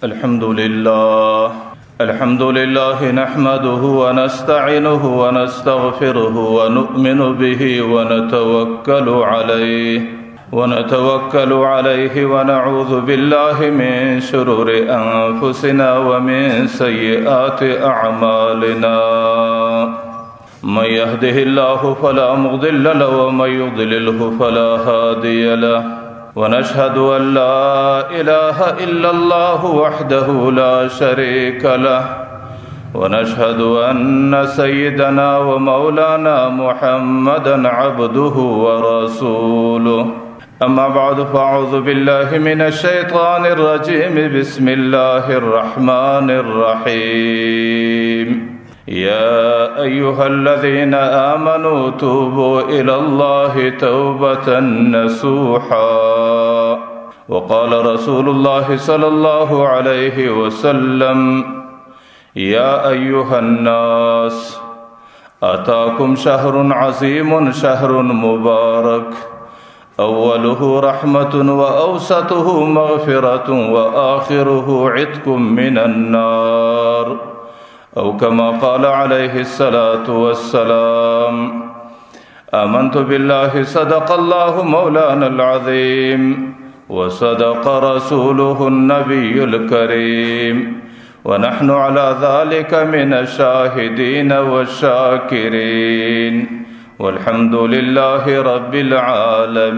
الحمد لله نحمده ونستعينه ونستغفره ونؤمن به ونتوكل عليه ونعوذ بالله من شرور أنفسنا ومن سيئات أعمالنا. من يهده الله فلا مضل له ومن يضلله فلا هادي له. ونشهد أن لا إله إلا الله وحده لا شريك له. ونشهد أن سيدنا ومولانا محمدا عبده ورسوله. أما بعد فأعوذ بالله من الشيطان الرجيم. بسم الله الرحمن الرحيم. يا أيها الذين آمنوا توبوا إلى الله توبة نصوحا. وقال رسول الله صلى الله عليه وسلم: يا أيها الناس أتاكم شهر عظيم شهر مبارك أوله رحمة وأوسطه مغفرة وآخره عتق من النار، أو كما قال عليه الصلاة والسلام. آمنت بالله صدق الله مولانا العظيم وصدق رسوله النبي الكريم، ونحن على ذلك من الشاهدين والشاكرين، والحمد لله رب العالمين.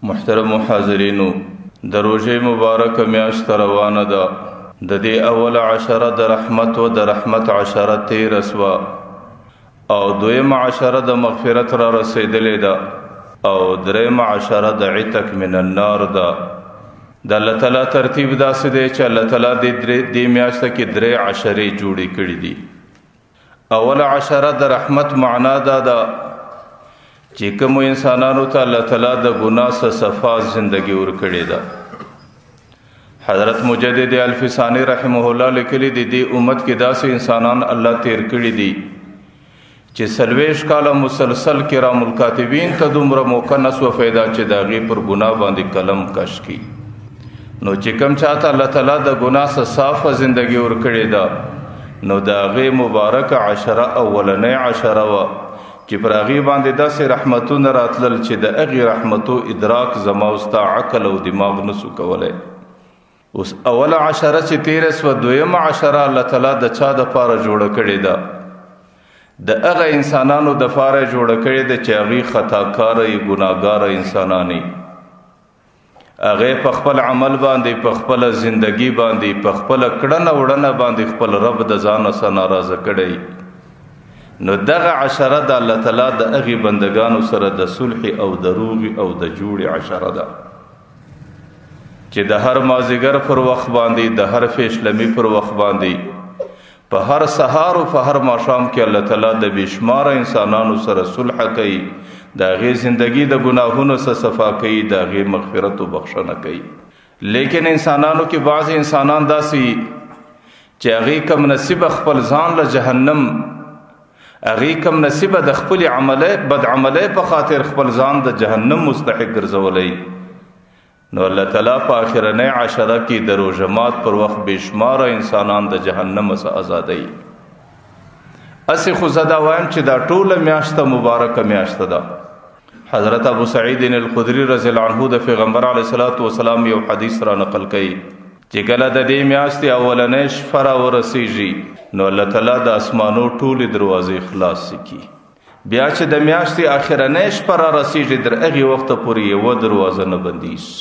محترم حاضرین، د روزه مبارک میاشت روانه ده. د دې اول عشره د رحمت و د رحمت عشره تیر اسوا، او دویم عشره د مغفرت را رسیدلې ده، او دریم عشره د عتق من النار ده. د الله تعالی ترتیب داسې دی چې الله تعالی دې میاشت کې درې عشرې جوړې کړې دي. اول عشره د رحمت معنا دا ده چې کوم انسانانو ته الله تعالی د ګناه څخه صفا زندگی ورکړې ده. حضرت مجدد الفسانی رحمه الله لیکلی دی دی امت کې داسې انسانان الله تیر کړي دي چې 40 کاله مسلسل کرام الکاتبین ته دومره موقع نسو فایده چې داغي پر ګناه باندې قلم کش کی. نو چې کوم چاته الله تعالی د ګناه څخه صافه زندگی ورکړي ده، نو داغي مبارک عشره اولنې عشره وا چې پر هغه باندې داسې رحمتونه راتلل چې د هغه رحمتو ادراک زما واست عقل او دماغ نسو کولای. اوس اول عشره چې تیر اسو، دویم عشره الله تعالی د چا د پاره جوړ کړي ده؟ د هغه انسانانو د پاره جوړ کړي ده چې هغه خطاکار ای ګناګار انسانانی، هغه په خپل عمل باندې، په خپل زندگی باندې، په خپل کړنه وړنه باندې خپل رب د ځان سره ناراضه کړي. نو دغه عشره د الله تعالی د هغه بندگانو سره د صلح او د روغ او د جوړ عشره ده چې د هر مازیګر پر وخت باندې، د هر فیشلمی پر وخت باندې، په هر سهار او په هر ماښام کې الله تعالی د بشمار انسانانو سره صلح کوي، د هغې زندگی د گناهونو څخه صفا کوي، د هغې مغفرت او بخښنه کوي. لیکن انسانانو کې بعض انسانان داسې چې هغې کم نصیب خپل ځان له جهنم، هغې کم نصیب د خپل بد عملی په خاطر خپل ځان د جهنم مستحق ګرځولی. نو الله تعالی په آخرنۍ عشره کې د روژه پر وخت بشمار انسانان د جهنم څخه آزادوي. اسی خو زه دا وایم چې دا ټوله میاشته مبارکه میاشته ده. حضرت ابو سعید الخدری رضی الله عنه د پیغمبر علیه الصلاۃ والسلام یو حدیث را نقل کړي چې کله د دې میاشتې اولنۍ شپه را ورسیږي، نو الله تعالی د اسمانو ټولې دروازې خلاص کړي. بیا چې د میاشتې آخرنۍ شپه را رسیږي، تر هغې وخته پورې یوه دروازه نه بندیږي،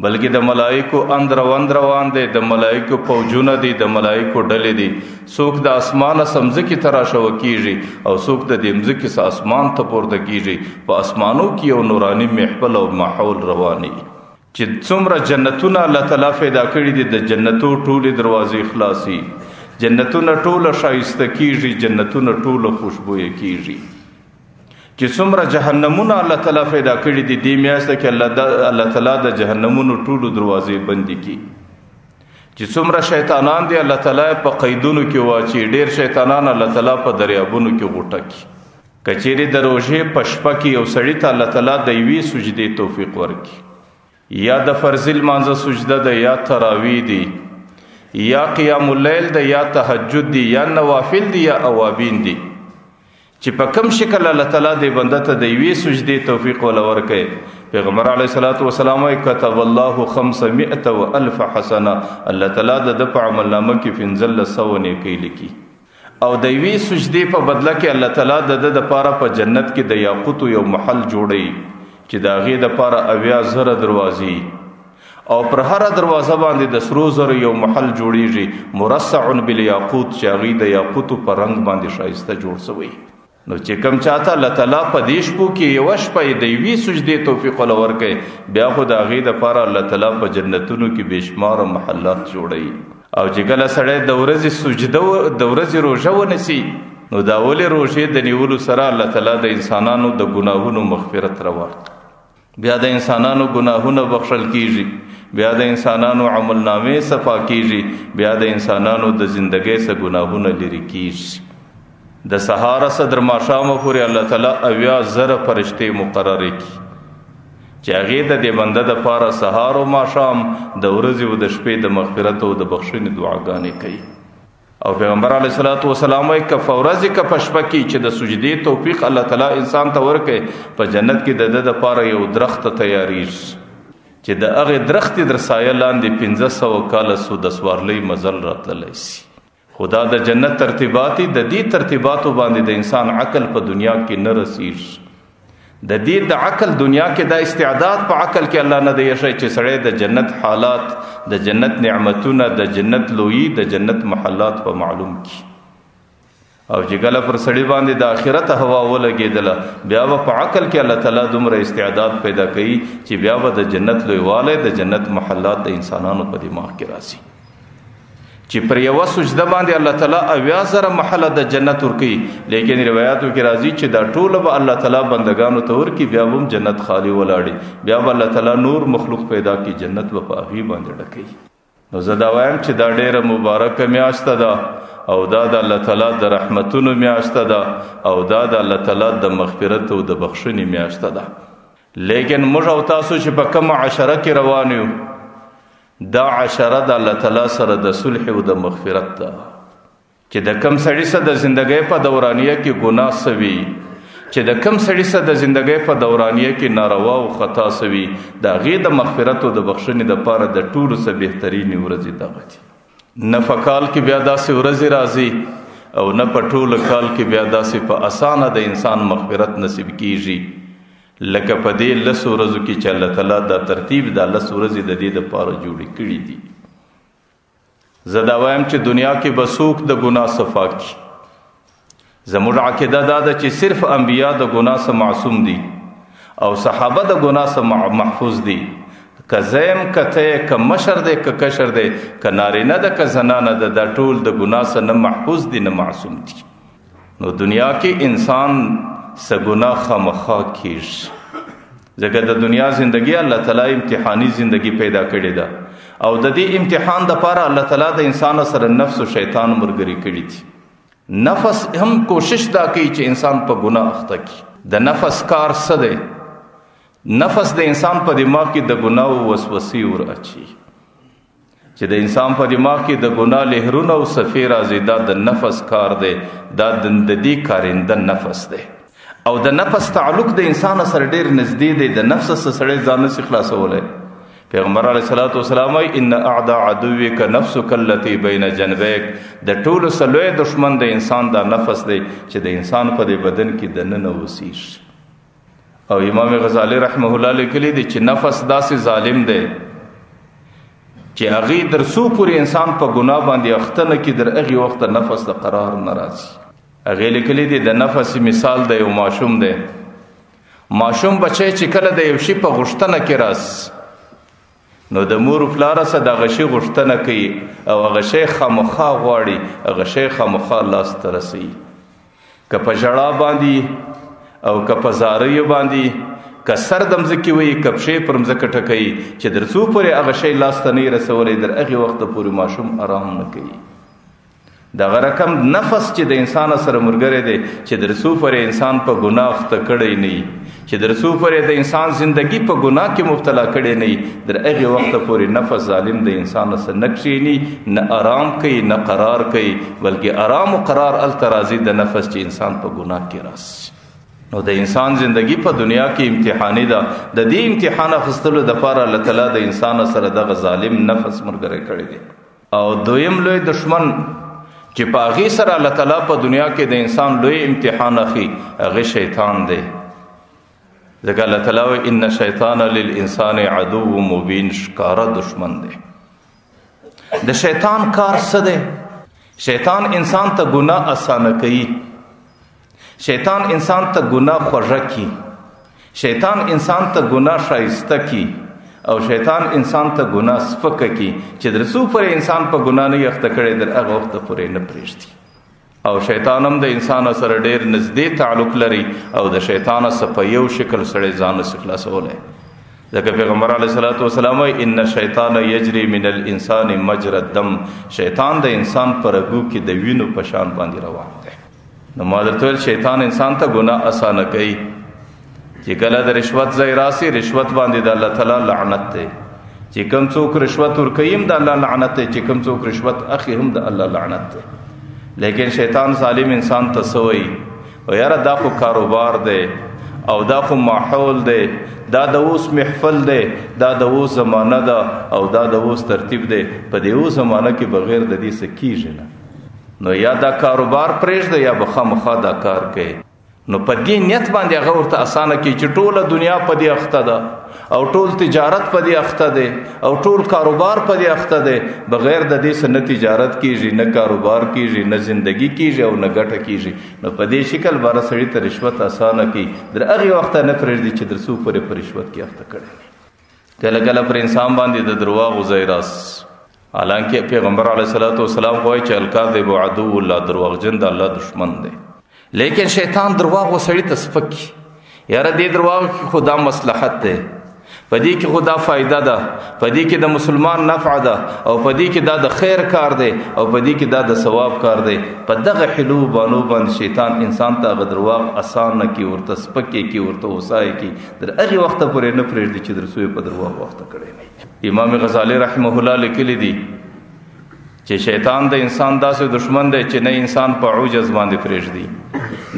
بلکې د ملائکو اندروان دی، د ملائکو فوجونه دي، د ملائکو ډلې دي. څوک د اسمانه سمځکې ته راشوه کیږي، او څوک د دې مځکې څخه اسمان ته پورته کیږي. په اسمانو کې یو نورانی محفل او ماحول رواني چې څومره جنتونه الله تعالی پیدا کړي دي، د جنتو ټولې دروازې خلاصي، جنتونه ټوله ښایسته کیږي، جنتونه ټوله خوشبویه کیږي. چې څومره جهنمونه الله تعالی پیدا کړي دي، دې میاشته کې الله تعالی د جهنمونو ټولو دروازې بندې کړي. چې څومره شیطانان دي الله تعالی په قیدونو کې واچي، ډېر شیطانان الله تعالی په دریابونو کې غوټه کړي. کچېرې د روژې په شپه کې یو سړي ته الله تعالی د یوې سجدې توفیق ورکړي، یا د فرض المانځه سجده ده، یا تراوی دی، یا قیام اللیل ده، یا تهجد دی، یا نوافل دی، یا اوابین دی. چې په کم شکل الله تعالی دې بنده ته د یوې سجدې توفیق ولا ورکړي. پیغمبر علیه الصلاۃ والسلام وايي كتب الله 500,000 حسنه، الله تعالی د په عمل نامه کې 1500 نیکۍ لیکي. او د یوې سجدې په بدله کې الله تعالی د پاره په جنت کې د یاقوت یو محل جوړي چې د هغې دپاره 80,000 دروازې، او پر هره دروازه باندې د سرو زرو یو محل جوړیږي مرصع بالیاقوت، چې هغې د یاقوتو په رنګ باندې ښایسته جوړ شوی. نو چې کم چاته الله تعالی په دې شپو کې یوه شپه د یوې سجدې توفیق ولا ورکړي، بیا خو د هغې دپاره الله تعالی په جنتونو کې بېشماره محلات جوړوي. او چې کله سړی د ورځې سجده د ورځې روژه ونیسي، نو د اولې روژې د نیولو سره الله تعالی د انسانانو د ګناهونو مغفرت راوړي، بیا د انسانانو ګناهونه بخښل کیږي، بیا د انسانانو عمل نامې صفا کیږي، بیا د انسانانو د زندګۍ څخه ګناهونه لرې کیږي. د سهار څخه تر ماښامه پورې الله تعالی 80,000 فرشتې مقررې کړي چې هغې د دې بنده دپاره سهار او ماښام د ورځې او د شپې د مغفرت او د بخښنې دعاګانې کوي. او پیغمبر علیه الصلاۃ والسلام وايي که په ورځې که په شپه کې چې د سجدې توفیق الله تعالی انسان ته ورکړي، په جنت کې د ده دپاره یو درخت تیاریږي چې د هغې درخت در سایه لاندې 1500 کاله سو د سوارلۍ مزل راتللی سي. خدا د جنت ترتیباتی د دې ترتیباتو باندې د انسان عقل په دنیا کې نه رسیږي. د دې د عقل دنیا کې دا استعداد په عقل کې الله نه دی شي چې سړی د جنت حالات، د جنت نعمتونه، د جنت لویی، د جنت محلات په معلوم کی. او چې کله پر سړی باندې د آخرت هوا ولګېدله، بیا به په عقل کې الله تعالی دومره استعداد پیدا کوي چې بیا به د جنت لویوالی، د جنت محلات د انسانانو په دماغ کې راسي. چې پر یوه سجده باندې الله تعالی 80,000 محله د جنت ورکوي. لیکن روایاتو کې راځي چې دا ټوله به الله تعالی بندگانو ته ورکوي، بیا به هم جنت خالی ولاړي، بیا به الله تعالی نور مخلوق پیدا کړي، جنت به په هغې باندې ډکوي. نو زه دا وایم چې دا ډیره مبارکه میاشته ده، او دا د الله تعالی د رحمتونو میاشته ده، او دا د الله تعالی د مغفرت او د بخښنې میاشته ده. لیکن موږ او تاسو چې په کومه عشره کې روان یو، دا عشره د الله تعالی سره د صلح او د مغفرت ده. چې د کم سړي سره د زندګۍ په دورانیه کې ګناه سوي، چې د کم سړي سره د زندګۍ په دورانیه کې ناروا او خطا سوي، د هغې د مغفرت او د بخښنې دپاره د ټولو څه بهترینې ورځې دغه دي. نه په کال کې بیا داسې ورځې راځي، او نه په ټوله کال کې بیا داسې په اسانه د انسان مغفرت نصیب کیږي لکه په دې 10 ورځو کې چې الله تعالی دا ترتیب د 10 ورځې د دې دپاره جوړې کړي دي. زه دا وایم چې دنیا کې به څوک د ګناه صفا کړي. زموږ عقیده دا ده چې صرف انبیا د ګناه څخه معصوم دي، او صحابه د ګناه څخه محفوظ دي. که زیم که ته، که مشر دی که کشر دی، که نارینه ده که زنانه ده، دا ټول د ګناه څخه نه محفوظ دي نه معصوم دي. نو دنیا کې انسان څه ګناه خامخا کیږي، ځکه د دنیا زندگی الله تعالی امتحانی زندگی پیدا کړې ده، او د دې امتحان دپاره الله تعالی د انسان سره نفس او شیطان ملګري کړي دي. نفس هم کوشش دا کوي چې انسان په ګناه اخته کړي. د نفس کار څه دی؟ نفس د انسان په دماغ کې د ګناه وسوسې ور اچي، چې د انسان په دماغ کې د ګناه لهرونه او صفې راځي. دا د نفس کار دی، دا د دې کارنده نفس دی. او د نفس تعلق د انسان سره ډیر نږدې دی، د نفس سره سړی ځان نشي خلاصولی. پیغمبر علیه الصلاۃ والسلام وايي ان اعداء عدوک نفسک التي بین جنبیک، د ټولو څخه لوی دشمن د انسان دا نفس دی چې د انسان په دې بدن کې دننه اوسیږي. او امام غزالی رحمه الله لیکلی دی چې نفس داسې ظالم دی چې هغې در څو پورې انسان په ګناه باندې اخته نه کړي، در هغې وخته نفس د قرار نه راځي. هغې لیکلی دی د نفس مثال د یو ماشوم دی. ماشوم بچی چې کله د یو شي په غوښتنه کې راس، نو د مور پلار سره د هغه شي غوښتنه کوي، او هغه شی خامخا غواړي، هغه شی خامخا لاس ته رسوي. که په ژړا باندې او که په زاریو باندې، که سر د مځکې وي، که پښې پر مځکه ټکوي، چې در څو پورې هغه شی لاس ته نه رسولی، در هغې وخته پورې ماشوم آرام نه کوي. دغه رقم نفس چې د انسان سره ملګری دی، چې در څو پورې انسان په ګناه اخته کړی نه وي، چې در څو پورې د انسان زندگی په ګناه کې مبتلا کړي نه در هغه وخت پورې نفس ظالم د انسان سره نکشيني نه آرام کوي نه قرار کوي بلکې آرام او قرار الترازی د نفس چې انسان په ګناه کې راس نو د انسان زندگی په دنیا کې امتحاني ده د دې امتحان اخستلو د لپاره الله تعالی د انسان سره د ظالم نفس مرګره کړی دی او دویم لوی دشمن چې په هغه سره الله تعالی په دنیا کې د انسان لوی امتحان اخی هغه شیطان دی ځکه الله تعالی ان الشیطان للانسان عدو مبین ښکارا دشمن دی د شیطان کار څه دی شیطان انسان ته ګناه اسانه کوي شیطان انسان ته ګناه خوږه کوي شیطان انسان ته ګناه شایسته کوي او شیطان انسان ته ګناه سپکه کوي چې در څو پر انسان په ګناه نه یخته کړي در هغه وخت پورې نه پریږدي او شیطان هم د انسان سره ډیر نږدې تعلق لري او د شیطان سره په یو شکل سره ځان خلاصولای ځکه پیغمبر علیه الصلاۃ والسلام ان الشیطان یجری من الانسان مجرى الدم شیطان د انسان پر رګو کې د وینو په شان باندې روان دی نو مادرتل شیطان انسان ته ګناه اسانه کوي چې کله د رشوت ځای راسي رشوت باندې د الله تعالی لعنت دی چې کوم څوک رشوت ورکوي هم د الله لعنت دی چې کوم څوک رشوت اخی هم د الله لعنت دی لیکن شیطان ظالم انسان ته سوی او یاره دا خو کاروبار دی او دا خو ماحول دی دا د اوس محفل دی دا د اوس زمانه ده او دا د اوس ترتیب دی په دې اوس زمانه کې بغیر د دې څه کیږي نه نو یا دا کاروبار پرېږده یا به خامخا دا کار کوي نو په دې نیت باندې هغه ورته اسانه کوي چې ټوله دنیا په دې اخته ده او ټول تجارت په دې اخته ده او ټول کاروبار په دې اخته ده بغیر د دې نه تجارت کیږي نه کاروبار کیږي نه زندگی کیږي او نه ګټه کیږي نو په دې شکل بار سړی ته رشوت اسانه کوي در هغه وخت نه پرېږدي چې در څو پر رشوت کې اخته کړي کله کله پر انسان باندې د درواغ وزیراس حالانکه پیغمبر علیه الصلاۃ والسلام وایي چې الکاذب عدو الله دروغجن د الله دشمن دی لیکن شیطان درواغ وسړی ته سپکی یاره دې درواغ کې خدا مصلحت ده پدې کې خدا فائدہ ده پدې کې د مسلمان نفع ده او پدې کې دا د خیر کار دی او پدې کې دا د ثواب کار دی په دغه حلو بانو باندې شیطان انسان ته درواغ آسان نه کی ورته سپکی کی ورته وسای کی در هغه وخت پورې نه پرېږدي چې در سوې په درواغ وخت کړي نه امام غزالی رحمه الله لیکلی دی چې شیطان د انسان داسې دشمن دی چې نه انسان په عجز باندې پرېږدي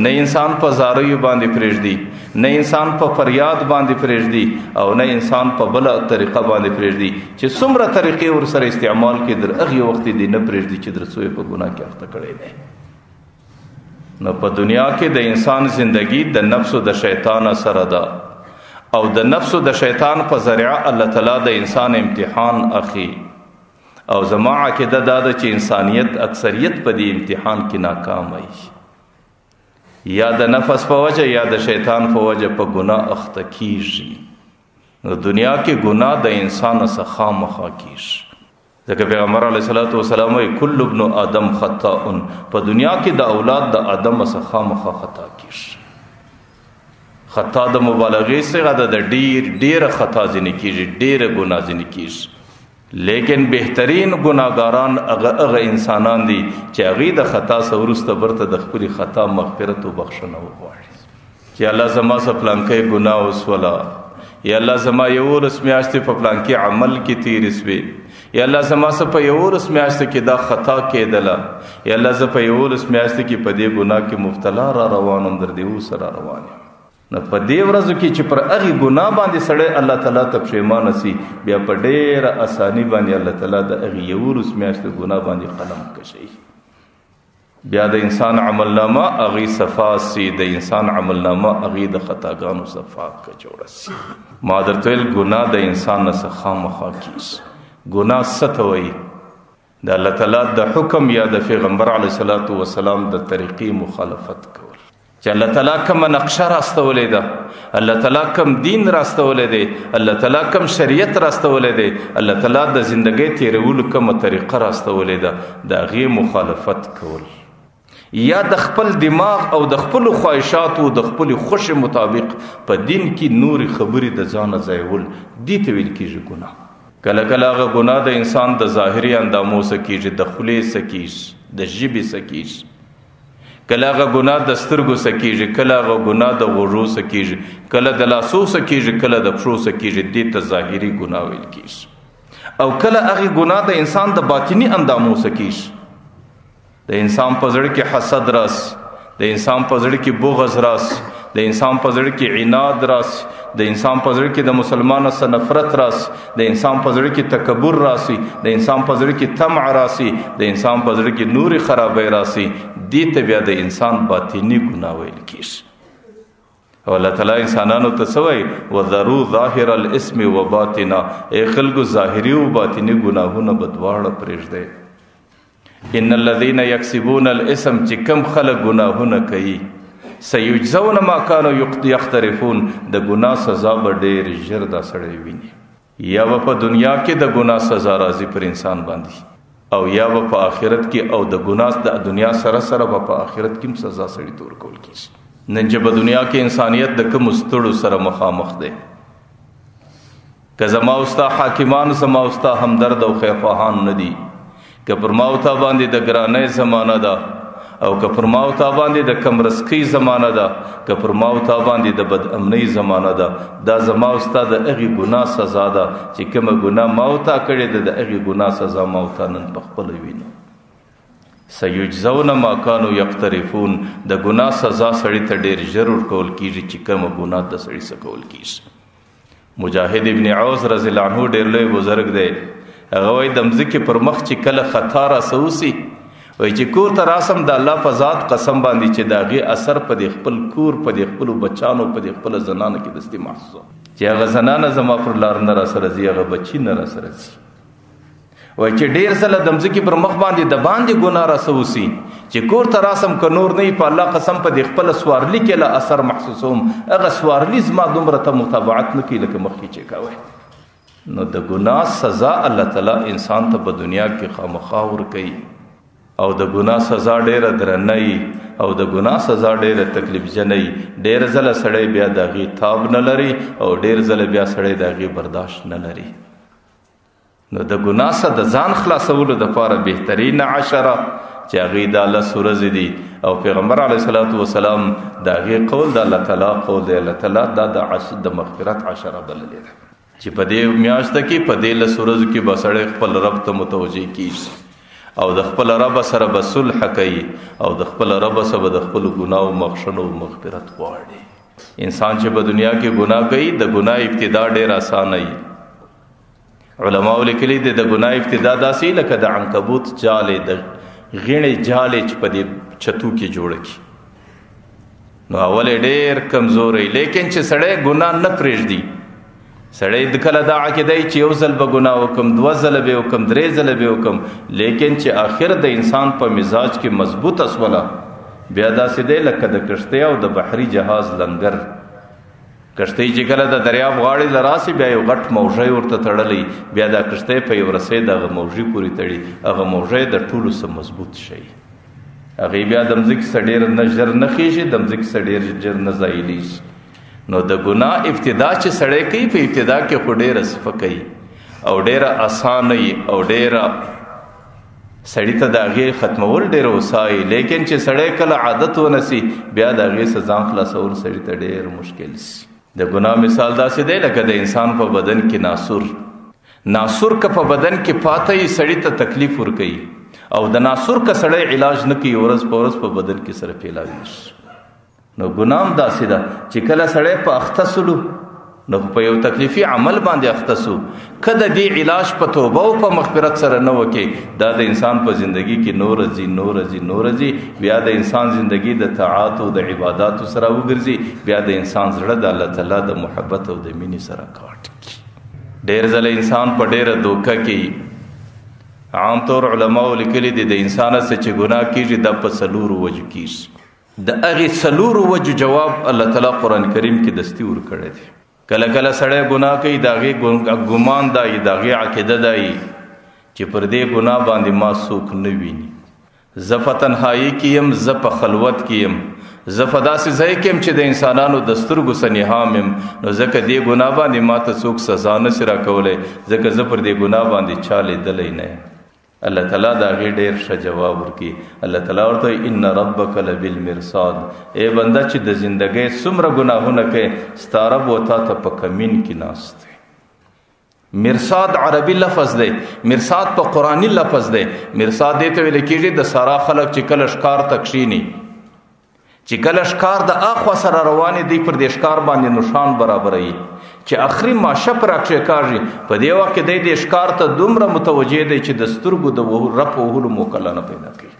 نه انسان په زاریو باندې پرېږدي نه انسان په فریاد باندې پرېږدي او نه انسان په بل طریقه باندې پرېږدي چې څومره طریقې ور سره استعمال کې در هغه وخت دی نه پرېږدي چې در سوې په ګناه کې اخته کړي نه نو په دنیا کې د انسان زندگی د نفس او د شیطان سره ده او د نفس او د شیطان په ذریعہ الله تعالی د انسان امتحان اخی او زما عقیده دا ده چې انسانیت اکثریت په دې امتحان کې ناکام وي یا د نفس په وجه یا د شیطان په وجه په ګناه اخته کیږي نو دنیا کې ګناه د انسان څخه خامخا کیږي ځکه پیغمبر علیه الصلاۃ والسلام وایي کل ابن آدم خطاء په دنیا کې د اولاد د آدم څخه خامخا خطا کیږي خطا د مبالغې څخه د ډیر خطا ځنې کیږي ډیر ګناه ځنې کیږي لیکن بهترین گناهګاران هغه انسانان دي چې هغه د خطا سورسته برته د خپل خطا مغفرت او بخښنه وغواړي چې الله زما سره پلانکې ګناه وسولا یا الله زما یو رسمیاشتې په پلانکې عمل کې تیر اسوي یا الله زما سره په یو رسمیاشتې کې دا خطا کېدله یا الله زما په یو رسمیاشتې کې په دې ګناه کې مبتلا را روانم در دې سره روان نو په دې ورځو کې چې پر هغه ګناه باندې سړی الله تعالی ته پښیمانه سي بیا په ډېره اساني باندې الله تعالی د هغه یو رسمیاشتې ګناه باندې قلم کشي بیا د انسان عمل نامه هغه صفا سي د انسان عمل نامه هغه د خطاګانو صفا کچوړه سي ما درته ګناه د انسان نه خامخا کیږي ګناه ستوي د الله تعالی د حکم یا د پیغمبر علیه الصلاۃ والسلام د طریقې مخالفت کول چې الله تعالی کوم نقشه راستولې ده الله تعالی کوم دین راستولې ده الله تعالی کوم شریعت راستولې ده الله تعالی د ژوندۍ تیرولو کوم طریقه راستولې ده د هغه مخالفت کول یا د خپل دماغ او د خپل خواهشات او د خپل خوش مطابق په دین کې نور خبرې د ځان ځایول دي ته ویل کېږي ګناه کله کله هغه ګناه د انسان د ظاهري اندامو سکیږي د خولې سکیږي د ژبې سکیږي کله هغه ګناه د سترګو څخه کېږي، کله هغه ګناه د غوږو څخه کېږي، کله د لاسو څخه کېږي، کله د پښو څخه کېږي. دې ته ظاهري ګناه ویل کېږي. او کله هغه ګناه د انسان د باطني اندامو څخه کېږي. د انسان په زړه کې حسد راس، د انسان په زړه کې بغض راس، د انسان په زړه کې عناد راس، د انسان په زړه کې د مسلمانانو سره نفرت راس، د انسان په زړه کې تکبر راسي، د انسان په زړه کې طمع راسي، د انسان په زړه کې نور خرابۍ راسي. دې ته بیا د انسان باطنی ګناه ویل کېږي. او الله تعالی انسانانو ته څه وایي؟ وذروا ظاهر الاسم وباطنا. ای خلکو ظاهري او باطنی ګناهونه به دواړه پرېږدئ. ان الذين يكسبون الاسم، چې کم خلک ګناهونه کوي، سيجزون ما كانوا يقترفون، د ګناه سزا به ډېر ژر دا سړی ویني. یا به په دنیا کې د ګناه سزا راځي پر انسان باندې، او یا به په آخرت کې، او د ګناه د دنیا سره سره به په آخرت کې هم سزا سړی تور کول کېږي. نن چې په دنیا کې انسانیت د کوم ستړو سره مخامخ دی، که زما استا حاکمان زما استا همدرد او خیرخواهان نه دي، که پر ما او تا باندې د ګرانۍ زمانه ده، او که پر ما او تا باندې د کمرسکۍ زمانه ده، که پر ما او تا باندې د بد امنۍ زمانه ده، دا زما او ستا د هغې ګناه سزا ده چې کومه ګناه ما او تا کړې ده، د هغې ګناه سزا ما او تا نن په خپله وینو. سیجزون ما کانوا یقترفون. د ګناه سزا سړي ته ډېر ژر ورکول کېږي چې کومه ګناه د سړي څه کول کېږي. مجاهد ابن عوض رضی الله عنه ډېر لوی بزرګ دی. هغه وایي د مځکې پر مخ چې کله خطا راسوسي، وایي چې کور ته راسم د الله په ذات قسم باندې چې د هغې اثر په دې خپل کور، په دې خپلو بچانو، په دې خپله زنانو کې دستي محسوسه، چې هغه زنانه زما پر لار نه راسره ځي، هغه بچي نه راسره ځي. وایي چې ډېر ځله د مځکې پر مخ باندې د باندې ګناه راسوسي، چې کور ته راسم که نور نه وي، په الله قسم په دې خپله سوارلي کې له اثر محسوسوم، هغه سوارلي زما دومره ته متابعت نه کوي لکه مخکې چې کوی. نو د ګناه سزا الله تعالی انسان ته په دنیا کې خامخا ورکوي، او د ګناه سزا ډېره درنه او د ګناه سزا ډېره تکلیفجنه. ډېر ځله سړی بیا د هغې تاب نه لري، او ډېر ځله بیا سړی د هغې برداشت نه لري. نو د ګناه څخه د ځان خلاصولو دپاره بهترین عشره چې هغې دا 10 ورځې دي، او پیغمبر علیه الصلاة والسلام د هغې قول د الله تعالی قول دی. الله تعالی دا د مغفرت عشره بللې ده چې په دې میاشته کې، په دې 10 ورځو کې به سړی خپل رب ته متوجه کېږي، او د خپل رب سره به صلح کوي، او د خپل رب سره به د خپلو ګناهو مغفرت او مغفرت غواړي. انسان چې په دنیا کې ګناه کوي، د ګناه ابتدا ډېر اسانه وي. علماء لیکلي دي د ګناه ابتدا داسې لکه د عنکبوت جالې، د غیڼې جالې چې په دې چتو کې جوړه کړي. نو اول ډېر کمزوری، لیکن چې سړی ګناه نه پرېږدي، سړی د کله دا عقیده چې یو ځل به ګناه وکم، 2 ځله به وکم، 3 ځله به وکم، لیکن چې آخر د انسان په مزاج کې مضبوط اسوله، بیا داسې دی لکه د کشتۍ او د بحري جهاز لنګر. کشتۍ چې کله د دریاب غاړې له راسي، بیا یو غټ موږی ورته تړلی، بیا دا کشتۍ په یو رسۍ دغه موږي پورې تړي، هغه موږی د ټولو څه مضبوط شي، هغې بیا د مځکې څخه ډېر نه ژر نه خېږي، د مځکې څخه ډېر ژر نه ځایلېږي. نو د ګناه ابتدا چې سړی کوي، په ابتدا کې خو ډېره سپکوي او ډېره اسانه وي، او ډېره سړي ته د هغې ختمول ډېره وسایي، لیکن چې سړی کله عادت ونسي، بیا د هغې څخه ځان خلاصول سړي ته ډېر مشکل سي. د ګناه مثال داسې دی لکه د انسان په بدن کې ناسور که په بدن کې پاته وي، سړي ته تکلیف ورکوي، او د ناسور که سړی علاج نه کوي، ورځ په ورځ په بدن کې سره پیلاوي. نو ګناه هم داسې ده چې کله سړی په اخته سلو، نو په یو تکلیفي عمل باندې اخته سو، که د دې علاج په توبه او په مغفرت سره نه وکړي، دا د انسان په زندگی کې نور ځي، بیا د انسان زندگی د طاعات او د عباداتو سره وګرځي، بیا د انسان زړه د الله تعالی د محبت او د مینې سره کاټ کړي. ډېر ځله انسان په ډېره دوکه کې، عام طور علماء لیکلي دي د انسان څخه چې ګناه کېږي دا په 4 وجو کېږي. د هغې 4 وجو جواب الله تعالی قرآن کریم کې دستي ورکړی دی. کله کله سړی ګناه کوي، د هغې ګمان دا وي، د هغې عقیده دا وي چې پر دې ګناه باندې ما څوک نه ویني، زه په تنهایي کې یم، زه په خلوت کې یم، زه په داسې ځای کې یم چې د انسانانو د سترګو څخه نهام یم، نو ځکه دې ګناه باندې ما ته څوک سزا نه شي راکولی، ځکه زه پر دې ګناه باندې چا لیدلی نه یم. الله تعالی دا غي ډیر ښه جواب ورکي. الله تعالی ورته ان ربک لبالمرصاد، اے بنده چې د زندګۍ څومره ګناهونه کوي ستا رب وتا ته په کمین کې ناست دی. مرصاد عربي لفظ دی، مرصاد په قرآني لفظ دی. مرصاد دی ته ویل کېږي د سارا خلک چې کله ښکار ته کښیني، چې کله ښکار د اخوا سره روانې دی پر دې ښکار باندې نشان برابروي چې اخري ماشه پر راکښې کاږي. په دې وخت کې دی د ښکار ته دومره متوجه دی چې د سترګو د رپ وهلو موکله نه پیدا کوي.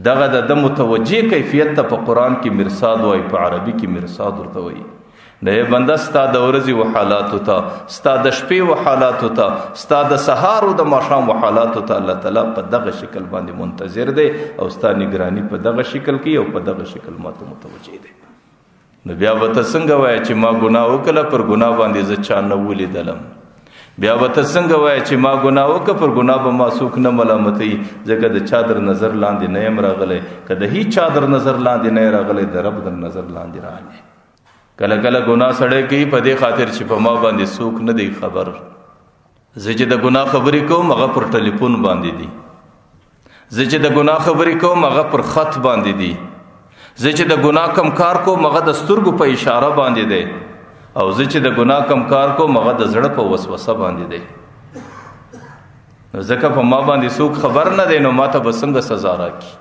دغه د متوجه کیفیت ته په قرآن کې مرصاد وایي، په عربي کې مرصاد ورته وایي. د بنده ستا د ورځې و حالاتو ته، ستا د شپې و حالاتو ته، ستا د سهار و د ماښام و حالاتو ته الله تعالی په دغه شکل باندې منتظر دی او ستا نگرانی په دغه شکل کې او په دغه شکل ماته متوجه دی. نو بیا به ته څنګه وایې چې ما ګناه وکړه پر ګناه باندې زه چا نه ولیدلم؟ بیا به ته څنګه وایې چې ما ګناه وکړه پر ګناه به ما څوک نه ملامتوي، ځکه د چا در نظر لاندې نه یم راغلی. که د هیچ چا در نظر لاندې نه راغلی، د رب در نظر لاندې راغلی. کله کله ګناه سړی کوي په دې خاطر چې په ما باندې څوک نه دی خبر. زه چې د ګناه خبرې کوم هغه پر ټلیفون باندې دي، زه چې د ګناه خبرې کوم هغه پر خط باندې دي، زه چې د ګناه کم کار کوم هغه د سترګو په اشاره باندې دی، او زه چې د ګناه کم کار کوم هغه د زړه په وسوسه باندې دی. ځکه په ما باندې څوک خبر نه دی، نو ما ته به څنګه سزا راکړي؟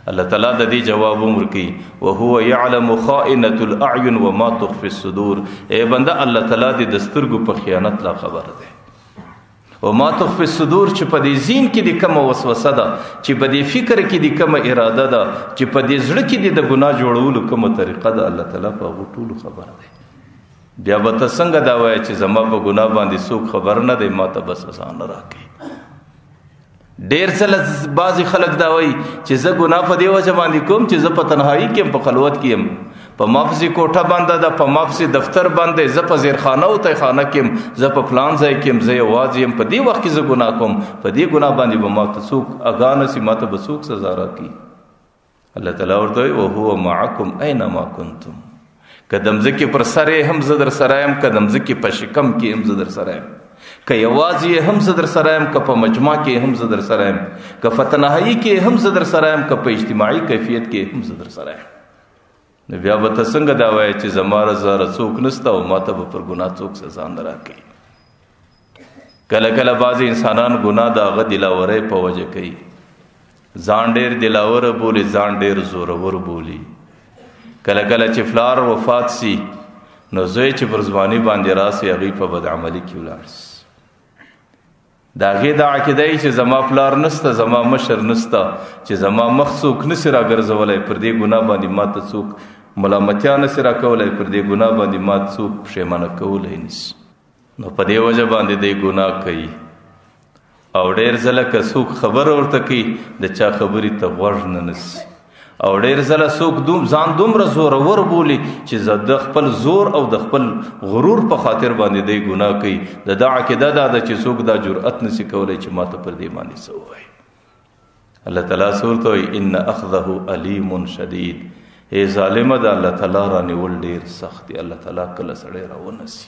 الله تعالی د دې جواب ورکړي وهو يعلم خائنة الاعين وما تخفي الصدور. اے بنده الله تعالی دې د سترګو په خیانت لا خبر دی، وما تخفي الصدور چې په دې ذهن کې د کومه وسوسه ده، چې په دې فکر کې د کومه اراده ده، چې په دې زړه کې د ګناه جوړولو کومه طریقه ده، الله تعالی په هغو ټولو خبر دی. بیا به ته څنګه دا وایې چې زما په ګناه باندې څوک خبر نه دی، ما ته بس سزا نه راکوي؟ ډیر څه بعضې خلک دا وایي چې زه ګناه په دې وجه باندې کوم چې زه په تنهایي کې یم، په خلوت کې یم، په ما پسې کوټه بنده ده، په ما پسې دفتر بند دی، زه په زیرخانه او تیخانه کې یم، زه په فلان ځای کې یم، زه یوازې یم، په دې وخت کې زه ګناه کوم، په دې ګناه باندې به ما ته څوک اګاه نه سي، ما ته به څوک سزا راکړي؟ الله تعالی ورته وایي وهو معکم اینما کنتم. که د مځکې پر سر یې هم زه در سره یم، که د مځکې په شکم کې هم زه در سره یم، که یوازې هم زه در سره یم، که په مجمع کې هم زه در سره یم، که په تنهایي کې هم زه در سره یم، که په اجتماعي کیفیت کې هم زه در سره یم. نو بیا به ته څنګه دا وایې چې زما رضا څوک نشته او ما ته به پر ګناه څوک سزا نه راکوي؟ کله کله بعضې انسانان ګناه د هغه دلاورۍ په وجه کوي، ځان ډېر دلاوره بولي، ځان ډېر زورور بولي. کله کله چې فلار وفات سي نو زوی چې پر ځواني باندې راسي هغوی په بدعملي کې ولاړ سي. د هغې دا عقیده یي چې زما پلار نسته، زما مشر نسته، چې زما مخ څوک نسي راګرځولی، پر دې ګناه باندې ما ته څوک ملامتیا نسي راکولی، پر دې ګناه باندې ما څوک پښیمانه کولی نسي. نو په دې وجه باندې دی ګناه کوي. او ډېر ځله که څوک خبر ورته کوي د چا خبرې ته غوږ نه نیسي، او ډېر ځله څوک ځان دومره زورور بولي چې د خپل زور او د خپل غرور په خاطر باندې دی ګناه کوي. د دا عقیده دا ده چې څوک دا جرأت نشي کولی چې ما ته پر دې باندې څه ووایي. الله تعالی ورته وایي ان اخذه علیم شدید. ای ظالمه د الله تعالی رانیول ډېر سخت دی. الله تعالی کله سړی راونسي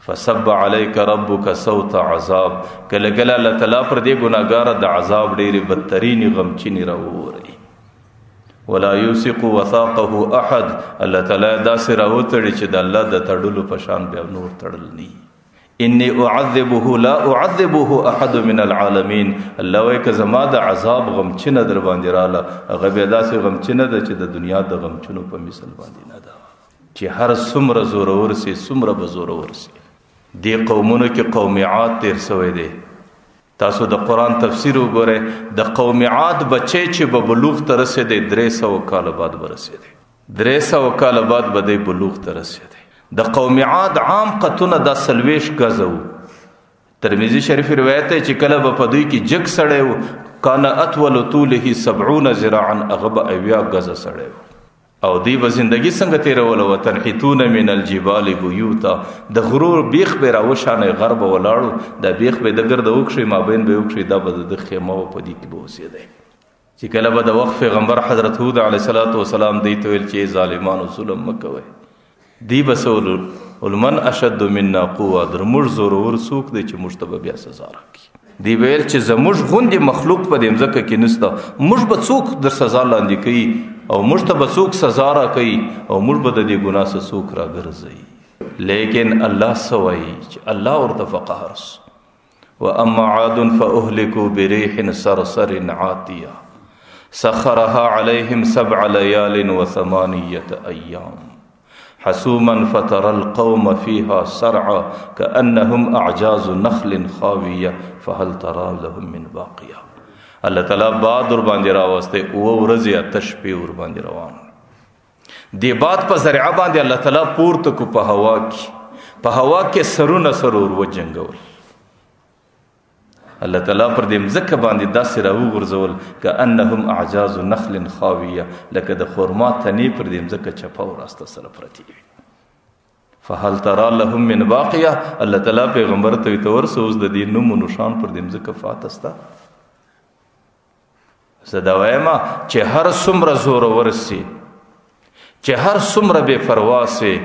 فصب علیک ربک صوت عذاب. کله کله الله تعالی پر دې ګناهګاره د عذاب ډېرې بدترینې غمچینې راووري. ولا یوثق وثاقه احد. الله تعالی داسې راوتړي چې د الله د تړلو په شان بیا نور تړل نه. انی اعذبه لا اعذبه احد من العالمین. الله وایي که زما د عذاب غمچینه در باندې راله، هغه بیا داسې غمچینه ده چې د دنیا د غمچینو په مثل باندې نه ده، چې هر څومره زورور سي څومره به زورور سي. دې قومونو کې قوم عاد تیر سوی دی. تاسو د قرآن تفسیر وګورئ، د قوم عاد بچی چې به بلوغ ته رسېدی 300 کاله بعد به رسېدی، 300 کاله بعد به دی بلوغ ته رسېدی. د قوم عاد عام قطونه دا 40 گزه وو. ترمذی شریف روایت دی چې کله به په دوی کې جګ سړی و، کان اطول طوله 70 ذراعا، هغه به 70 گزه سړی و. او دی به زندگی څنګه تیروله؟ وتنحتون من الجبال بیوتا. د غرور بیخ به راوشانه غرب ولاړو، د بیخ به د ګرد وکشي مابین به وکشي، دا به د خیمه په دې کې به اوسېدی. چې کله به د وخت پیغمبر حضرت هود علیه السلام دی ته ویل چې ظالمانو ظلم مه کوئ. دی به څه ولول؟ من اشد منا قوه. در موږ زورور څوک دی چې موږ ته به بیا سزا راکړي. دی ویل چې زموږ غوندې مخلوق په دې مځکه کې نشته، موږ به څوک در سزا لاندې کوي او موږ ته به څوک سزا را کوي او موږ به د دې ګناه څخه څوک را ګرځوي. لیکن الله څه وایي چې الله ورته فقهر سو. واما عاد فاهلكوا بريح صرصر عاتيه سخرها عليهم 7 ليال و8 أيام حسوما فترى القوم فيها صرعى كأنهم أعجاز نخل خاوية فهل ترى لهم من باقية. الله تعالی باد ور باندې راوسته او ورځي آتش په ور باندې روان دی. باد په ذریعہ باندې الله تعالی پورته کو په هوا کې سرونه سرور و جنگول. الله تعالی پر دې مځکه باندې داسې راو ورزول كأنهم أعجاز نخل خاوية، لکه د خرما تنې پر دې مځکه چپه او راسته سره پرتی وي. فهل ترى لهم من باقية. الله تعالی پیغمبر ته ورسو اوس د دې نوم نشان پر دې مځکه فاتستا. زدا وایم چې هر څومره زور ورسي، چې هر څومره بے پروا سي،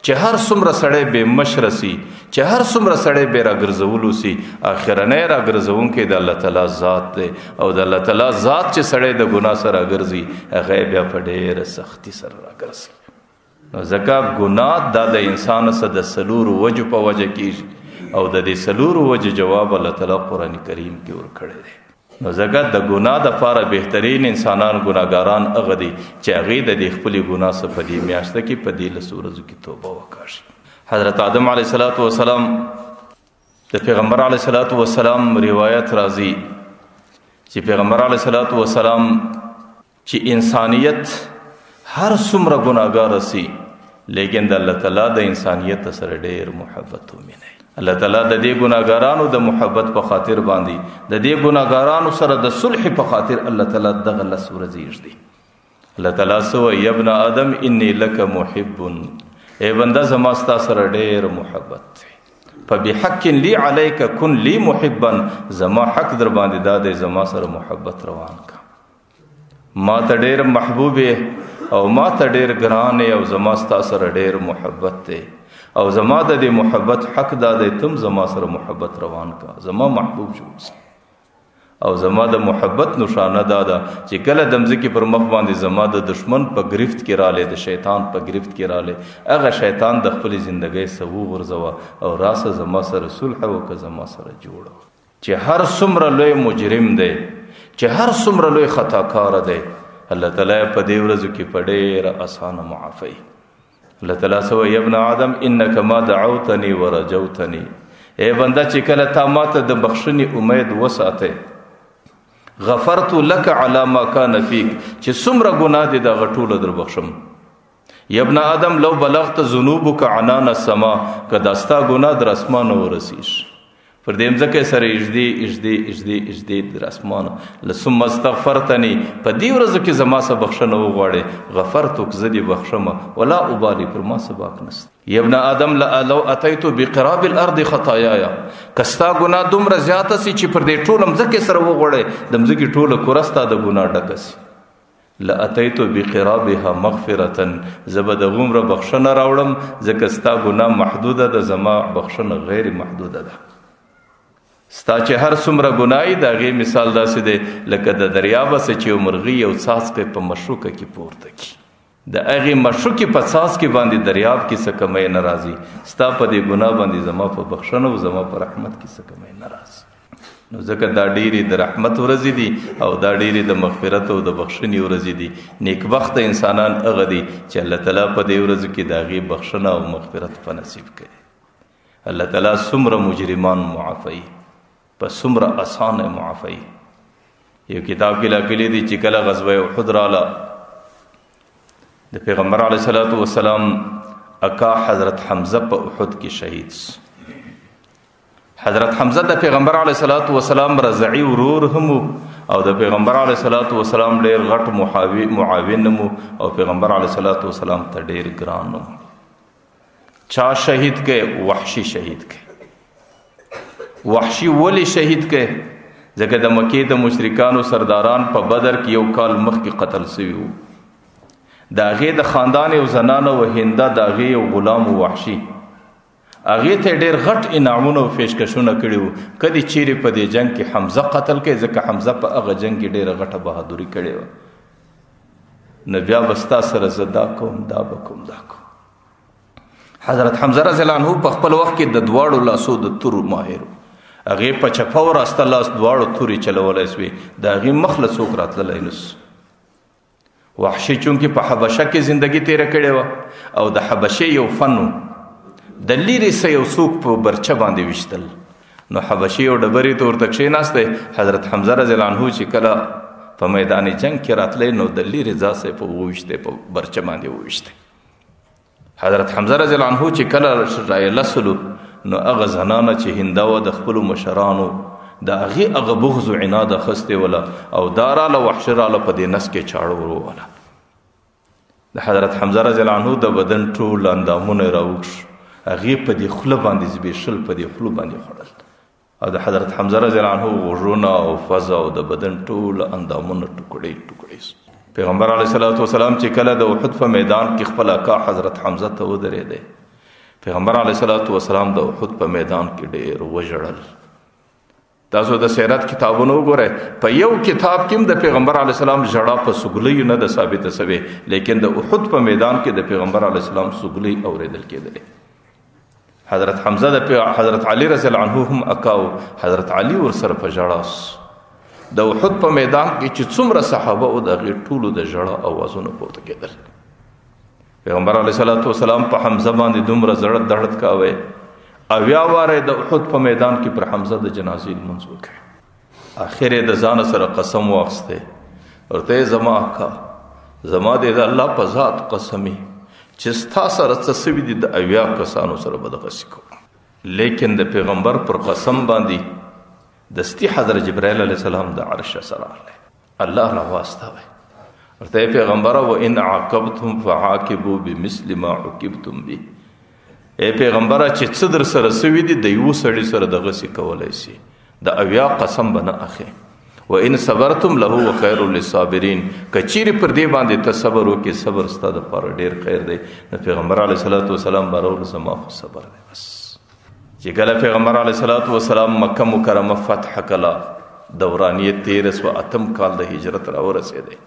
چې هر څومره سړی بے مشر سي، چې هر څومره سړی بے راګرځولو سي، اخرنۍ راګرځونکی د الله تعالی ذات دی. او د الله تعالی ذات چې سړی د ګناه سره راګرځي هغه بیا په ډېره سختي سره راګرځي. نو ځکه ګناه دا د انسان سره د سلور وجو په وجه کېږي او د دې سلور وجه جواب الله تعالی قرآن کریم کې ورکړی دی. نو ځکه د ګناه د پاره بهترین انسانان ګناګاران هغه دي چې هغې د دې خپلې ګناه څخه په دې میاشته کې په دې لسو ورځو کې توبه وکړي. حضرت آدم علیه السلام د پیغمبر علیه السلام روایت راځي چې پیغمبر علیه السلام چې انسانیت هر څومره ګناګار سي لیکن د الله تعالی د انسانیت سره ډېر محبت ومني. الله تعالی د دې ګناګارانو د محبت په خاطر باندې د دې ګناګارانو سره د صلح په خاطر الله تعالی دغه لس ورځې ایږدي. الله تعالی سوی یا ابن آدم انی لک محب، ای بنده زما ستا سره ډېر محبت دی. فبحق لی علیک کن لی محبا، زما حق در باندې دا دی زما سره محبت روان کا. ما ته ډېر محبوب او ما ته ډېر ګران او زما ستا سره ډېر محبت دی او زما د دې محبت حق دا دی تم زما سره محبت روان کا، زما محبوب شو. او زما د محبت نشانه دا ده چې کله د مځکې پر مخ باندې زما د دشمن په گرفت کې رالی، د شیطان په گرفت کې رالی، هغه شیطان د خپلې زندګۍ څخه وغورځوه او راسه زما سره صلح وکړه، زما سره جوړه. چې هر څومره لوی مجرم دی، چې هر څومره لوی خطاکار دی، الله تعالی په دې ورځو کې په ډېره اسانه معافوي. الله تعالی سوی یا ابن آدم انک ما دعوتنی ورجوتنی، ای بنده چې کله تا ماته د بخښنې امید وساتې، غفرت لك على ما كان فيك، چې څومره ګناه دي دغه ټوله در بخښم. یا ابن آدم لو بلغت ذنوبك عنان السما، که دا ستا ګناه در اسمانه ورسیږي، پر دې مځکه سره اجدي در اسمانه، ثم استغفرتني، په دې ورځو کې زما څخه بخښنه وغواړې، غفرتک زه دې بخښمه ولا ابالي، پر ما څه باک نشته. یا ابن آدم لو اتیت بقراب الارض خطايایا، که ستا ګناه دومره زیاته سي چې پر دې ټوله مځکې سره وغواړې، د مځکې ټوله کره ستا د ګناه ډکه سي، لاتیت بقرابها مغفرة، زه به د غومره بخښنه راوړم، ځکه ستا ګناه محدوده ده، زما بخښنه غیر محدوده ده. ستا چې هر څومره ګناهي د هغې مثال داسې دی لکه د دریابه څه چې یو مرغۍ یو څاڅکی په مشوکه کې پورته کړي، د هغې مشوکې په څاڅکي باندې دریاب کې څه کمی نه راځي، ستا په دې ګناه باندې زما په بخښنه او زما په رحمت کې څه کمی نه راځي. نو ځکه دا ډېرې د رحمت ورځې دي او دا ډېرې د مغفرت او د بخښنې ورځې دي. نیکبخته انسانان هغه دي چې الله تعالی په دې ورځو کې د هغې بخښنه او مغفرت په نصیب کوي. الله تعالی څومره مجرمان معافوي، په څومره اسانه معافوي. یو کتاب کې لیکلي دي چې کله غزوه احد راله، د پیغمبر علیه السلام اکا حضرت حمزه په احد کې شهید سو. حضرت حمزه د پیغمبر علیه السلام رضعی ورور هم او د پیغمبر علیه السلام ډېر غټ معاون هم او پیغمبر علیه السلام ته ډېر ګران هم. چا شهید کې؟ وحشي شهید کې. وحشي ولی شهید کې؟ ځکه د مکې د مشرکانو سرداران په بدر کې یو کال مخکې قتل شوي وو. د هغې د خاندان یو زنانه و هنده، د هغې یو غلام وحشي، هغې ته ډېر غټ انعامونه او پیشکشونه کړي وو. کدی چیرې په دې جنګ کې حمزه قتل کړي، ځکه حمزه په هغه جنګ کې ډېره غټه بهادري کړې وه. نو بیا به ستا سره زه دا کوم دا به کوم دا کوم. حضرت حمزه رضی الله عنه په خپل وخت کې د دواړو لاسو د تورو ماهر و. هغې په چپه وراسته لاس دواړو تورې چلولی سوې، د هغې مخ له څوک راتللی نه سو. وحشي چونکې په حبشه کې زندگی تیره کړې وه او د حبشې یو فن و، د لرې څه یو څوک په برچه باندې ویشتل. نو حبشي یو ډبرې ته ورته کښېناستی، حضرت حمزه رضی الله عنه چې کله په میدان جنگ کې راتلی نو د لرې ځای څه په وویشتی، په برچه باندې وویشتی. حضرت حمزه رضی الله عنه چې کله رایله سلو نو هغه زنانه چې هنده وه د خپلو مشرانو د هغې هغه بغض و عناد اخیستې وله او دا راله وحشي راله په دې نس کې چاړه ورووله. د حضرت حمزه رضی الله عنه د بدن ټول اندامونه یې راوږ شو، هغې په دې خوله باندې زبېښل، په دې خولو باندې خوړل او د حضرت حمزه رضی الله عنه غوږونه او فضه او د بدن ټول اندامونه ټوکړې ټوکړې سو. پیغمبر علیه الصلاة والسلام چې کله د احد په میدان کې خپل اکا حضرت حمزه ته ودرېدی، پیغمبر علیه الصلاة والسلام د احد په میدان کې ډېر وژړل. تاسو د سیرت کتابونو وګورئ، په یو کتاب کې هم د پیغمبر علیه السلام ژړا په سګلیو نه ده ثابته سوې، لیکن د احد په میدان کې د پیغمبر علیه السلام سګلۍ اورېدل کېدلې. حضرت حمزه د حضرت علي رضی الله عنه هم اکاو، حضرت علي ورسره په ژړا سو. د احد په میدان کې چې څومره صحابه او د هغې ټولو د ژړا اوازونه پورته کېدل. پیغمبر علیه الصلاة والسلام په حمزه باندې دومره زړه درد کاوی، اویا واره د احد په میدان کې پر حمزه د جنازې لمونځ وکړ. آخر یې د ځانه سره قسم واخیستی، ورته زما اکا زما دې د الله په ذات قسمي چې ستا سره څه سوي دي د اویا کسانو سره به دغسې کوم. لیکن د پیغمبر پر قسم باندې دستی حضرت جبرائیل علیه السلام د عرش سره راغلی، الله را واستوی، ورته پیغمبره و ان عاقبتم فعاقبوا بمثل ما عوقبتم به. ای پیغمبره چې څه در سره سوي دي د یو سړي سره دغسې کولی سي، د اویا قسم به نه اخلي. و ان صبرتم لهو خیر للصابرین، که چیرې پر دې باندې ته صبر وکړې، صبر ستا دپاره ډېر خیر دی. نو پیغمبر علیه الصلاة والسلام به زما خو صبر دی. بس چې کله پیغمبر علیه الصلاة والسلام مکه مکرمه فتح کړه، دورانیه 13 اتم کال د هجرت راورسېدی،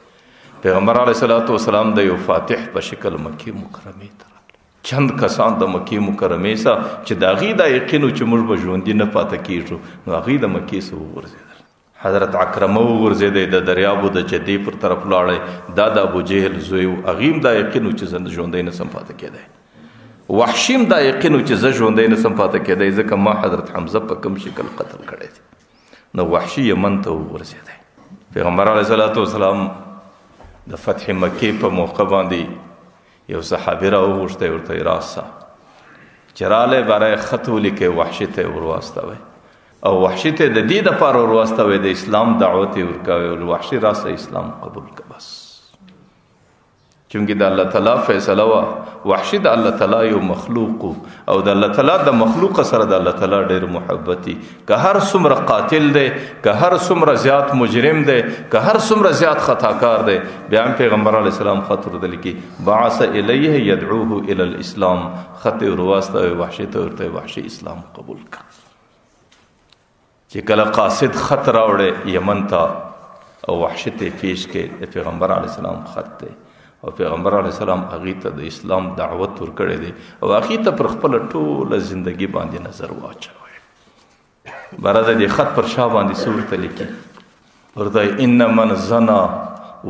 پیغمبر علیه الصلاة والسلام د یو فاتح په شکل مکې مکرمې ته راغله. چند کسان د مکې مکرمې څخه چې د هغې دا یقین و چې موږ به ژوندي نه پاته کېږو، نو هغوی د مکې څخه وغورځېدل. حضرت عکرمه وغورځېدی، د دریابو د جدې پر طرف لاړی، دا د ابوجهل زوی و، هغې هم دا یقین و چې زه ژوندی نسم پاته کېدی. وحشي هم دا یقین و چې زه ژوندی نسم پاته کېدی، ځکه ما حضرت حمزه په کوم شکل قتل کړی دی. نو وحشي یمن ته وغورځېدی. پیغمبر علیه الصلاة والسلام د فتح مکې په موقع باندې یو صحابي راوغوښتی، ورته یې راسه چې رالی برای خط ولیکې، وحشي ته یې ورواستوی او وحشي ته د دې دپاره ورواستوی د اسلام دعوت یې ورکوی. وحشي راسه اسلام قبول که بس، چونکې د الله تعالی فیصله وه. وحشي د الله تعالی یو مخلوق او د الله تعالی د مخلوق سره د الله تعالی ډېر محبت دی. که هر څومره قاتل دی، که هر څومره زیات مجرم دی، که هر څومره زیات خطاکار دی، بیا هم پیغمبر علیه السلام خط ورته لیکي، بعث الیه یدعوه الی الاسلام، خط یې ورواستوی وحشي ته، ورته وحشي اسلام قبول کړه. چې کله قاصد خط راوړی یمن ته او وحشي ته یې پیش کړي، د پیغمبر علیه السلام خط دی او پیغمبر علیه السلام هغې ته د اسلام دعوت ورکړی دی او هغې ته پر خپله ټوله زندګي باندې نظر واچوی. بره د دې خط پر شا باندې څه ورته لیکي؟ ورته ان من زنا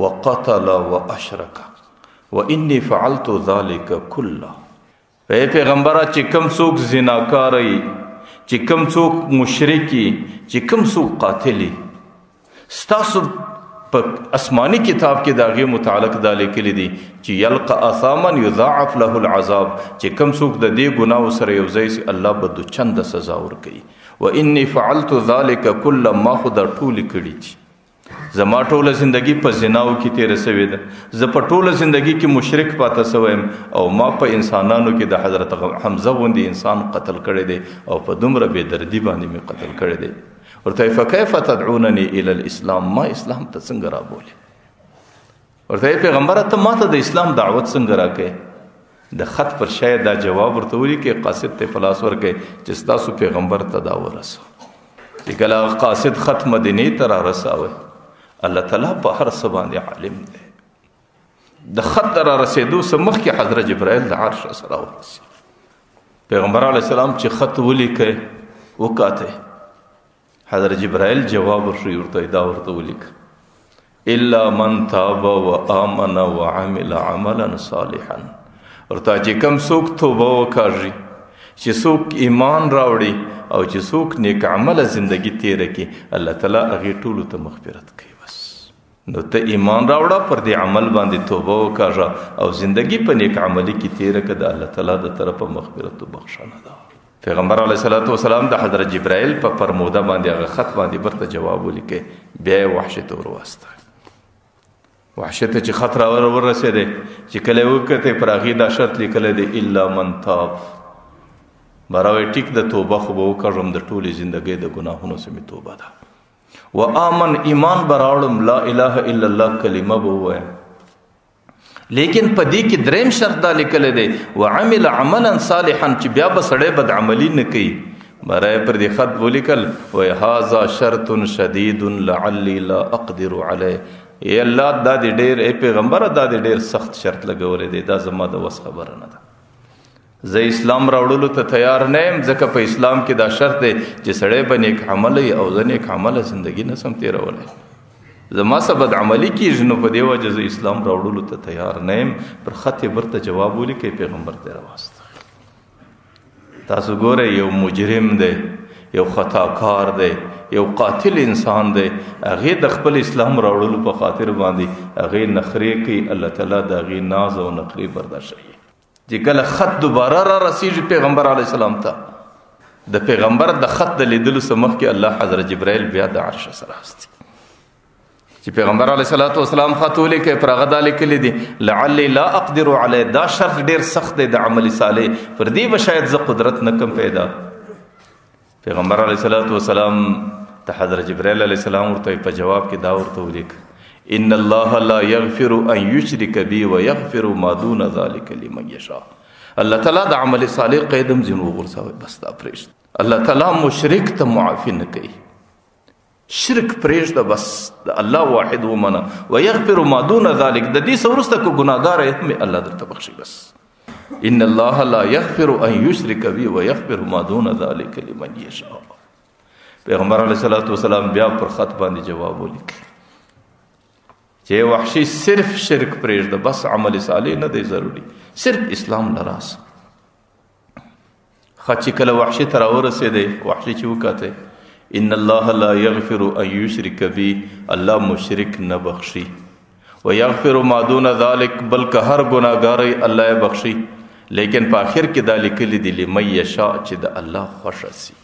وقتل واشرک وانی فعلت ذلک کله. ای پیغمبره چې کوم څوک زناکاری، چې کوم څوک مشرکی، چې کوم څوک قاتلی، ستاسو په آسمانی کتاب کې د هغې متعلق دا لیکلي دي چې یلقى اثاما یضاعف له العذاب، چې کوم څوک د دې ګناو سره یو ځای سي الله به دوچنده سزا ورکوي. و انی فعلت ذلک کله، ما خو دا ټولې کړي دي، زما ټوله زندگی په زناو کې تیره سوې ده، زه په ټوله زندگی کې مشرک پاته سویم او ما په انسانانو کې د حضرت حمزه غوندې انسان قتل کړی دی او په دومره بې دردي باندې مې قتل کړی دی. ورته فکیف تدعوننی الی الاسلام، ما اسلام ته څنګه رابولې؟ ورته پیغمبره ته ما ته د اسلام دعوت څنګه راکې؟ د خط پر شاید دا جواب ورته ولیکي، قاصد ته پلاس ورکړي چې ستاسو پیغمبر ته دا ورسو. چې کله قاصد خط مدینې ته را رساوي، الله تعالی په هر څه باندې عالم دی. د خط را رسېدو څخه مخکې حضرت جبرائیل د عرش سره ورسي. پیغمبر علیه السلام چې خط ولیکه وکاته، حضرت جبرائیل جواب ورته دا ورته ولیکه الا من تاب وآمن وعمل عملا صالحا. ورته چې کوم څوک توبه وکړي، چې څوک ایمان راوړي او چې څوک نیک عمله زندگی تیره کړي، الله تعالی هغه ټولو ته مغفرت کوي. بس نو ته ایمان راوړه، پر دې عمل باندې توبه وکړه او زندگی په نیک عملي کې تیره کړه، د الله تعالی د طرفه مغفرت او بخښنه ده. پیغمبر علیه السلام د حضرت جبرائیل په فرموده باندې هغه خط باندې برته جواب ولیکه، بیا وحشت ته ورواسته. وحشت چې خط را ورسېده، چې کله وکته پر هغې دا شرط لیکلی دی الا من تاب. براوی ټیک د توبه خو به وکړم، د ټولې زندګۍ د ګناهونو سمې توبه ده. و آمن ایمان به راوړم، لا اله الا الله کلمه به ووایم. لیکن په دې کې دریم شرط دا لیکلی دی وعمل عملا صالحا، چې بیا به سړی بد عملي نه کوي. برای پر دې خط ولیکل وای هذا شرط شدید لعلی لا اقدر علیه. ای الله دا دې ډېر، ای پیغمبر دا دې ډېر سخت شرط لګولی دی، دا زما د وس خبره نه ده. زه اسلام راوړلو ته تیار نه یم، ځکه په اسلام کې دا شرط دی چې سړی به نیک عمله وي او زه نیک عمله زندګي نه سم تېرولی. زما څه بد عملي کېږي، نو په دې وجه زه اسلام راوړلو ته تیار نه یم. پر خط یې برته جواب ولیکئ، پیغمبر ته راواستوئ. تاسو ګورئ، یو مجرم دی، یو خطاکار دی، یو قاتل انسان دی، هغې د خپل اسلام راوړلو په خاطر باندې هغې نخرې کوي. الله تعالی د هغې ناز او نخرې برداشت کوي. چې کله خط دوباره را رسیږي پیغمبر علیه السلام ته، د پیغمبر د خط د لیدلو څخه مخکې الله حضرت جبرائیل بیا د عرش سره هستي. چې پیغمبر علیه السلام خط ولیکئ، پر هغه دا لیکلی دی لعلی لا اقدر علیه. دا شرط ډېر سخت دی د عمل صالح، پر دې به شاید زه قدرت نه کم پیدا. پیغمبر علیه السلام ته حضرت جبرائیل علیه السلام ورته په جواب کې دا ورته ولیک ان الله لا یغفر ان یشرک بی ویغفر ما دون ذلک لمن یشاء. الله تعالی د عمل صالح قیدم ځینو وغورځوئ، بس دا پرېږده. الله تعالی مشرک ته معافي نه کوي، شرک پرېږده، بس د الله واحد ومنه. ویغفر ما دون ذلک، د دې څه وروسته که ګناهګار یې هم الله درته بخښي. بس ان الله لا یغفر ان یشرک بی ویغفر ما دون ذلک لمن یشاء. پیغمبر علیه السلام بیا پر خط باندې جواب ولیک چې وحشي صرف شرک پرېږده، بس عمل صالح نه دی ضروري، صرف اسلام لراس. خط چې کله وحشي ته راورسېدی، وحشي چې وکاته ان الله لا یغفر ان یشرک بی، الله مشرک نه بخشي. ویغفر ما دون ذلک، بلکه هر ګناهګاری الله یې بخشي. لیکن په آخر کې دا لیکلی دی لمن یشاء، چې د الله خوښه سي.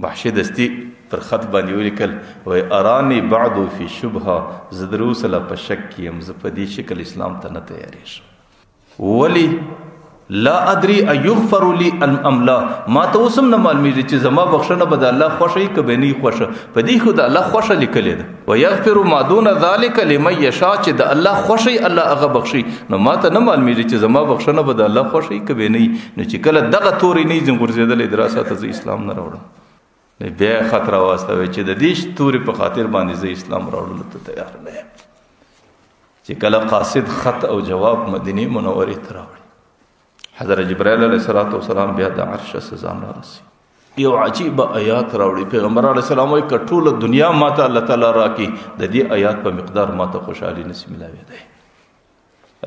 وحشي دستی پر خط باندې ولیکل وای ارانی بعد فی شبهه، زه در اوسه لا په شک کې یم، زه په دې شکل اسلام ته نه تیارېږم. ولی لا ادري ایغفر لی ام لا، ما ته اوس هم نه معلومیږي چې زما بخښنه به د الله خوښه وي که به نه وي خوښه. په دې خو د الله خوښه لیکلې ده ویغفر ما دون ذلک لمن یشاء، چې د الله خوښه وي الله هغه بخښي. نو ما ته نه معلومیږي چې زما بخښنه به د الله خوښه وي که به نه وي. نو چې کله دغه تورې نه وي غورځېدلی دراسه ته زه اسلام نه راوړم. بیا خط راواستوئ چې د دې تورې په خاطر باندې زه اسلام راوړلو ته تیار نه یم. چې کله قاصد خط او جواب مدینې منورې ته راوړي، حضرت جبرائیل علیه السلام بیا د عرش ځان را رسي، یو عجیب آیات راوړي. پیغمبر علیه السلام وایي که ټوله دنیا ماته الله تعالی راکړي، د دې آیات په مقدار ماته خوشحالي نشي ملاویدی.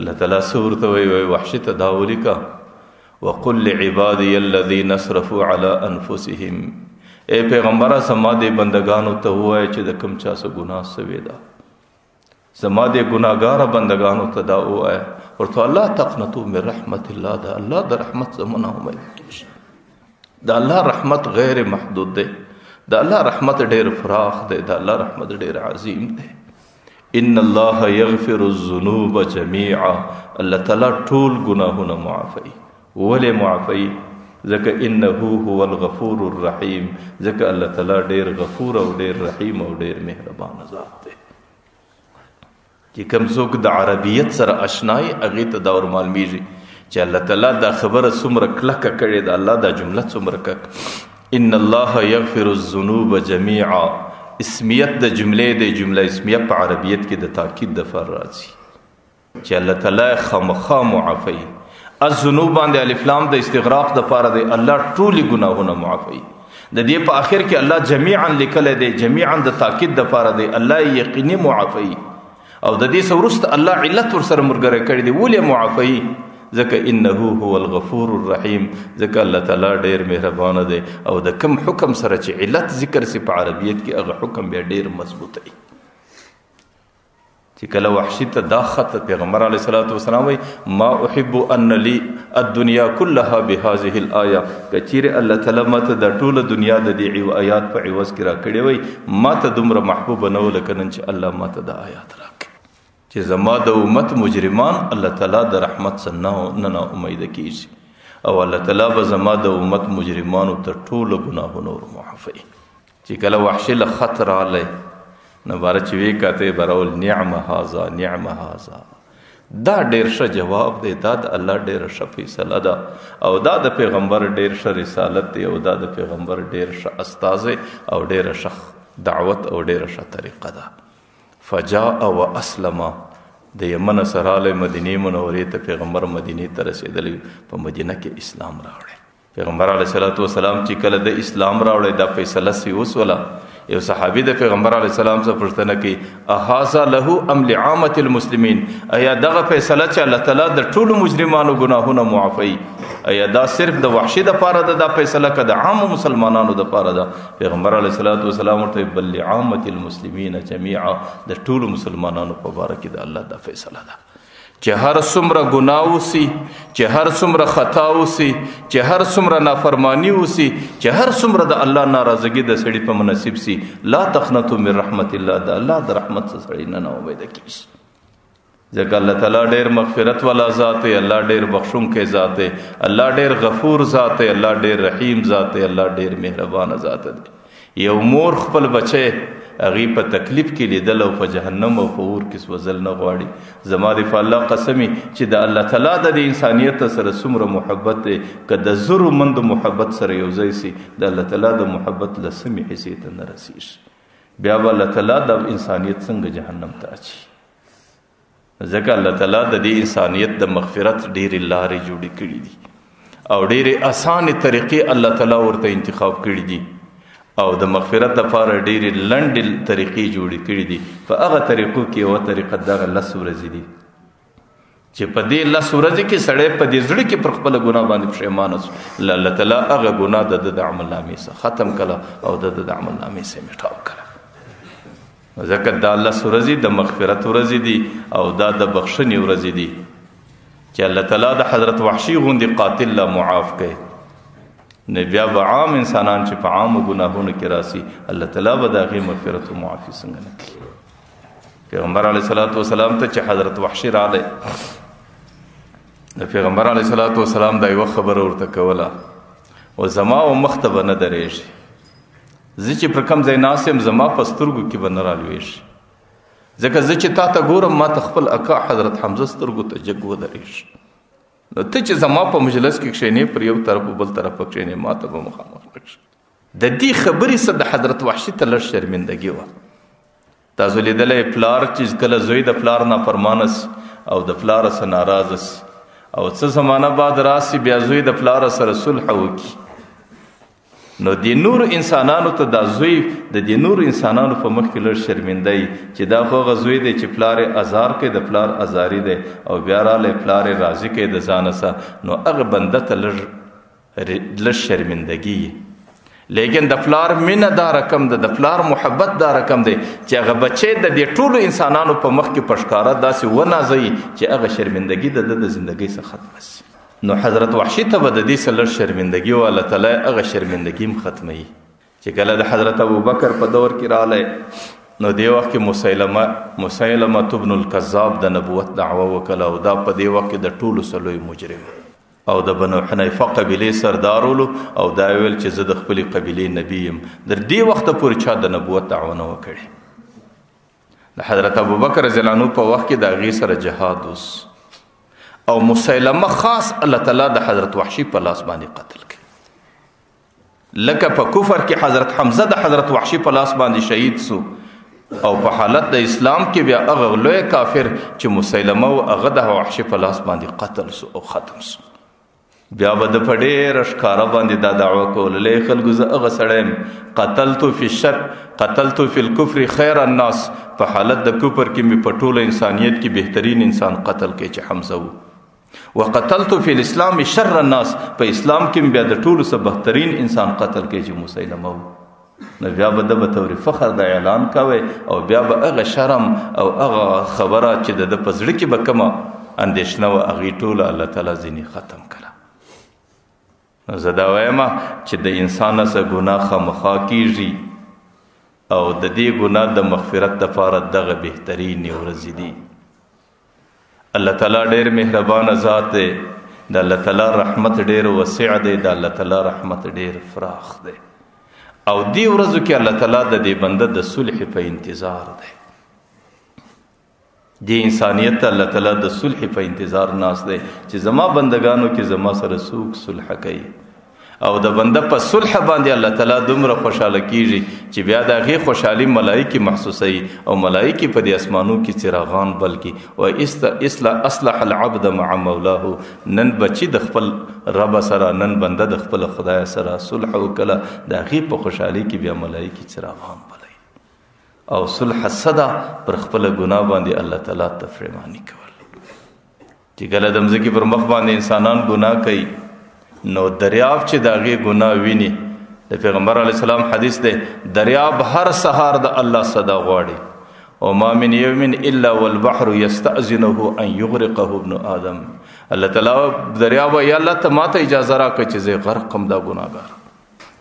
الله تعالی څه ورته وایي؟ وحشي ته دا ولیکه وقل لعبادي الذین اسرفوا علی انفسهم، اے پیغمبره زما دې بندگانو ته ووایه چې د کوم چا څه ګناه سوې ده، زما دې ګناهګاره بندگانو ته دا ووایه. ورته الله تقنطوا من رحمت الله، د الله د رحمت څخه نه امید کېږي. د الله رحمت غیر محدود دی، د الله رحمت ډېر فراخ دی، د الله رحمت ډېر عظیم دی. ان الله یغفر الذنوب جميعا، الله تعالی ټول ګناهونه معافوي. ولې معافوي؟ ځکه انه هو الغفور الرحیم، ځکه الله تعالی ډېر غفور او ډېر رحیم او ډېر مهربان ذات دی. چې کوم څوک د عربیت سره اشنای هغې ته دا ور معلومیږي چې الله تعالی دا خبره څومره کلکه کړې ده. الله دا جمله څومره کلکه ان الله یغفر الذنوب جميعا. اسمیت د جملې د جمله اسمیه په عربیت کې د تاکید د فر راځي چې الله تعالی خامخا معافی. الذنوب باندې الف لام د استغراق د پاره دی. الله ټولي ګناهونه معافی. د دې په اخر کې الله جميعا لیکل دی. جميعا د تاکید د پاره دی. الله یقیني معافی. او د دې سورست الله علت ور سره مرګره کړی دی. ولې معافی؟ ځکه انه هو الغفور الرحیم. ځکه الله تعالی ډیر مهربان دی. او د کوم حکم سره چې علت ذکر سي په عربیت کې هغه حکم بیا ډیر مضبوط دی. چې کله وحشی ته دا خط پیغمبر علیه الصلاۃ والسلام وی ما احب ان لی الدنيا كلها بهذه الايه. کچیر الله تعالی ماته د ټوله دنیا د دې آیات په عوض کې را کړی وی ماته دومره محبوب نه ولکن چې الله ماته د آیات راکړي چې زما د امت مجرمان الله تعالی د رحمت څخه نه امید کیږي او الله تعالی به زما د امت مجرمانو ته ټوله ګناهونه معافي. چې کله وحشی له خطر علی نو باره چې وی کاته برول نعم هذا نعم هذا. دا ډیر ښه جواب دی. دا د الله ډیر ښه فیصله ده او دا د پیغمبر ډیر ښه رسالت دی او دا د پیغمبر ډیر ښه استاذ او ډیر ښه دعوت او ډیر ښه طریقه ده. فجاء واسلم. د یمن سره له مدینه منورې ته پیغمبر مدینه ته رسیدلی په مدینه کې اسلام راوړی. پیغمبر علیه الصلاۃ والسلام چې کله د اسلام راوړی دا فیصله سی وسوله. یو صحابي د پیغمبر علیه السلام څخه پوښتنه کوي اهذا له ام لعامه المسلمین. ایا دغه فیصله چې الله تعالی د ټولو مجرمانو ګناهونه معافی ایا دا صرف د وحشی د پاره ده دا فیصله که د عام مسلمانانو د پاره ده؟ پیغمبر علیه الصلاۃ والسلام ورته بل لعامه المسلمین جميعا. د ټولو مسلمانانو په باره کې د الله دا فیصله ده چې هر څومره ګناه وسی، چې هر څومره خطا وسی، چې هر څومره نافرمانی وسی، چې هر څومره د الله ناراضگی د سړي په مناسب سی، لا تقنطوا من رحمت الله. د الله د رحمت څخه سړي نه امید کیږي ځکه الله تعالی ډیر مغفرت والا ذات دی. الله ډیر بخښونکی ذات دی. الله ډیر غفور ذات دی. الله ډیر رحیم ذات دی. الله ډیر مهربان ذات دی. یو مور خپل بچي هغه په تکلیف کې لیدل او په جهنم او په اور کې سوځل نه غواړي. زما د الله قسمی چې د الله تعالی د انسانیت سره څومره محبت دی که د زرو مند محبت سره یو ځای سي د الله تعالی د محبت لسمې حصې ته نه رسیږي بیا به الله تعالی د انسانیت څنګه جهنم ته اچي. ځکه الله تعالی د دې انسانیت د مغفرت ډېرې لارې جوړې کړي دي او ډېرې اسانې طریقې الله تعالی ورته انتخاب کړي دي او د مغفرت لپاره ډېرې لنډې طریقې جوړې کړي دي. په هغه طریقو کې یوه طریقه دغه 10 ورځې دي چې په دې 10 ورځې کې سړی په دې زړه کې پر خپله ګناه باندې پښیمانه سو الله تعالی هغه ګناه د عمل نامې څخه ختم کړه او د عمل نامې څخه میټاو کړه. ځکه دا 10 ورځې د مغفرت ورځې دي او دا د بخښنې ورځې دي چې الله تعالی د حضرت وحشي غوندې قاتل لا معاف کړي. نه بیا به عام انسانان چې په عامو ګناهونو کې راسي الله تعالی به د هغې مغفرت او معافي څنګه نه کړي. پیغمبر علیه الصلاۃ والسلام ته چې حضرت وحشي راغلی د پیغمبر علیه الصلاۃ والسلام دا یوه خبره ورته کوله او زما و مخ ته به نه درېږي زه چې پر کوم ځای ناست یم زما په سترګو کې به نه رالوېږي ځکه زه چې تا ته ګورم ما ته خپل اکا حضرت حمزه سترګو ته جګ ودرېږي. نو ته چې زما په مجلس کې کښېنې پر یو طرف بل طرف په کښېنې ما ته به مخامخ لږ د دې خبرې څه د حضرت وحشي ته لږ شرمندګي وه. تاسو لیدلی پلار چې کله زوی د پلار نافرمانه سي او د پلاره څه ناراضه سي او څه زمانه بعد راسي بیا زوی د پلاره سره صلح وکړي نو د نور انسانانو ته دا زوی د دې نور انسانانو په مخ کې لږ شرمنده چې دا خو هغه زوی دی چې پلار یې ازار کوي د پلار ازاري دی او بیا رالی پلار یې راضي کوي د ځانه سه نو هغه بنده ته لږ شرمندګي لیکن د پلار مینه دا رقم ده د پلار محبت دا رقم دی چې هغه بچی د دې ټولو انسانانو په مخ کې په ښکاره داسې ونازوي چې هغه شرمندګي د زندګۍ څخه ختمه سي. نو حضرت وحشي ته به د دې څه لږ شرمندګي و الله تعالی هغه شرمندګي هم ختموي. چې کله د حضرت ابوبکر په دور کې راغلی نو دې وخت کې مسیلمه ابن الکذاب د نبوت دعوه وکړه او دا په دې وخت کې د ټولو څه لوی مجرم او د بنو حنیفه قبیلې سردار ولو او دا ویل چې زه د خپلې قبیلې نبی یم. در دې وخته پورې چا د نبوت دعوه نه وکړې. د حضرت ابوبکر رضی الله عنه په وخت کې د هغې سره جهاد اوس او مسیلمه خاص الله تعالی د حضرت وحشي په لاس باندې قتل کړ. لکه په کفر کې حضرت حمزه د حضرت وحشي په لاس باندې شهید سو، او په حالت د اسلام کې بیا هغه لوی کافر چې مسیلمه او هغه د وحشي په لاس باندې قتل سو او ختم سو. بیا به د په ډېره ښکاره باندې دا دعوه کوله خلکو زه هغه سړی یم قتلتو فی الشرک قتلتو فی الکفر خیر الناس. په حالت د کفر کې مې په ټوله انسانیت کې بهترین انسان قتل کړي چې حمزه و. وقتلتو فی الاسلام شر الناس. په اسلام کې بیا د ټولو څخه بهترین انسان قتل کړي چې مسیلمه و. نو بیا به د بطور فخر د اعلان کوي او بیا به هغه شرم او هغه خبره چې د په زړه کې به کومه اندېښنه وه هغې ټوله الله تعالی ځینې ختم کړه. نو زه دا وایم چې د انسان څخه ګناه خامخا کیږي او د دې ګناه د مغفرت دپاره دغه بهترینې ورځې دي. الله تعالی ډېر مهربانه ذات دی. د الله تعالی رحمت ډېر وسع دی. د الله تعالی رحمت ډېر فراخ دی. او دی ورځو کې الله تعالی د دې بنده د صلح په انتظار دی. دی انسانیت الله تعالی د صلح په انتظار ناست دی چې زما بندگانو کې زما سره څوک صلح کوي. او د بنده په صلح باندې الله تعالی دومره خوشحاله کیږي چې بیا د هغې خوشحالي ملایکې محسوسوي او ملایکې په دې اسمانو کې څراغان بل کړي. و اصلح العبد مع مولاه. نن بچي د خپل رب سره، نن بنده د خپل خدای سره صلح وکړه، د هغې په خوشحالي کې بیا ملایکې څراغان بلوي. او صلح صدا پر خپل ګناه باندې الله تعالی تفرمانی کول. چې کله د مځکې پر مخ باندې انسانان ګناه کوي نو دریاب چې د هغې ګناه ویني، د پیغمبر علیه السلام حدیث دی دریاب هر سهار د الله صدا غواړي. وما من یوم الا والبحر یستأذنه ان یغرقه ابن آدم. الله تعالی دریاب یا الله ته ماته اجازه راکړه چې زه غرق کړم دا ګناهګار.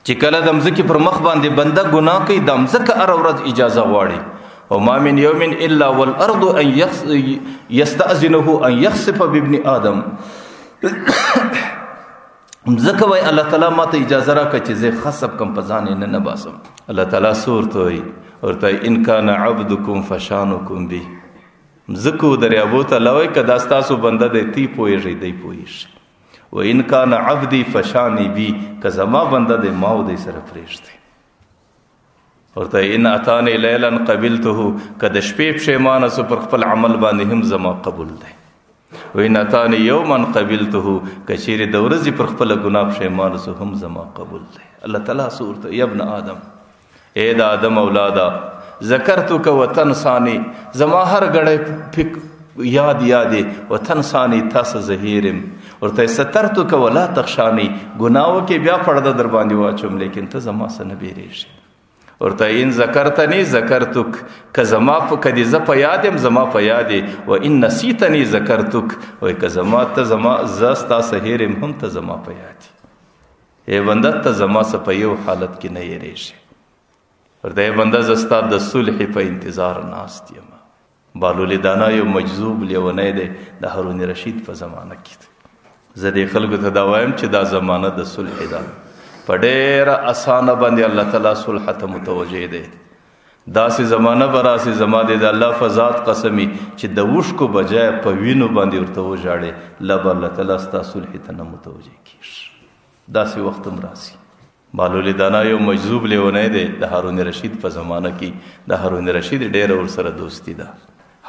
چې کله د مځکې پر مخ باندې بنده ګناه کوي د مځکه هره ورځ اجازه غواړي. وما من یوم الا والارض ان یستأذنه ان یخسف بابن آدم. مځکه وایي الله تعالی ماته اجازه راکړه چې زه خسب کم په ځان یې نه باسم. الله تعالی څه ورته وایي؟ ورته وایي ان کان عبدکم فشانکم به. مځکو دریابو ته الله وایي که دا ستاسو بنده دی تی پوهېږئ دی پوهېږي. و ان کان عبدی فشانی بی. که زما بنده دی ما او دی سره پرېږدئ. ورته وایي ان اتانی لیلا قبلته. که د شپې پښیمانه سو پر خپل عمل باندې هم زما قبول دی. وین اتانی یوما قبلته. که چیرې د ورځې پر خپله ګناه پښیمانه سو هم زما قبول دی. الله تعالی څه ورته یا ابن آدم، ای د آدم اولاده ذکرتک وتنسانی. زما هر ګړی یاد یادې وتنسانی تاسو زهیرم. ورته سترتک ولا تخشانی. ګناهو کې بیا پرده در باندې واچوم لیکن ته زما څه نه بیریږي. ورته ان ذکرتنی ذکرتک. که زما کدی زه په یاد یم زما په یاد یې. و ان نسیتنی ذکرتک. وایي که زما ته زما زه ستا سهیر یم هم ته زما په یاد یې. ای بنده ته زما څه په یو حالت کې نه یېرېږي. ورته ای بنده زه ستا د صلح په انتظار ناست یم. بالولي دانا یو مجذوب لیونی دی د هارون رشید په زمانه کې. زه دې خلکو ته دا وایم چې دا زمانه د صلح ده. په ډېره اسانه باندې الله تعالی صلح ته متوجه دی. داسې زمانه به راسي زما د الله فذات قسمي چې د وشکو بجای په وینو باندې ورته وژاړې لا به الله تعالی ستا صلح ته نه متوجه کېږي. داسې وخت هم راسي. بالولي دانا یو مجذوب لیونی دی د هارون رشید په زمانه کې. د هارون رشید ډېره ورسره دوستي ده.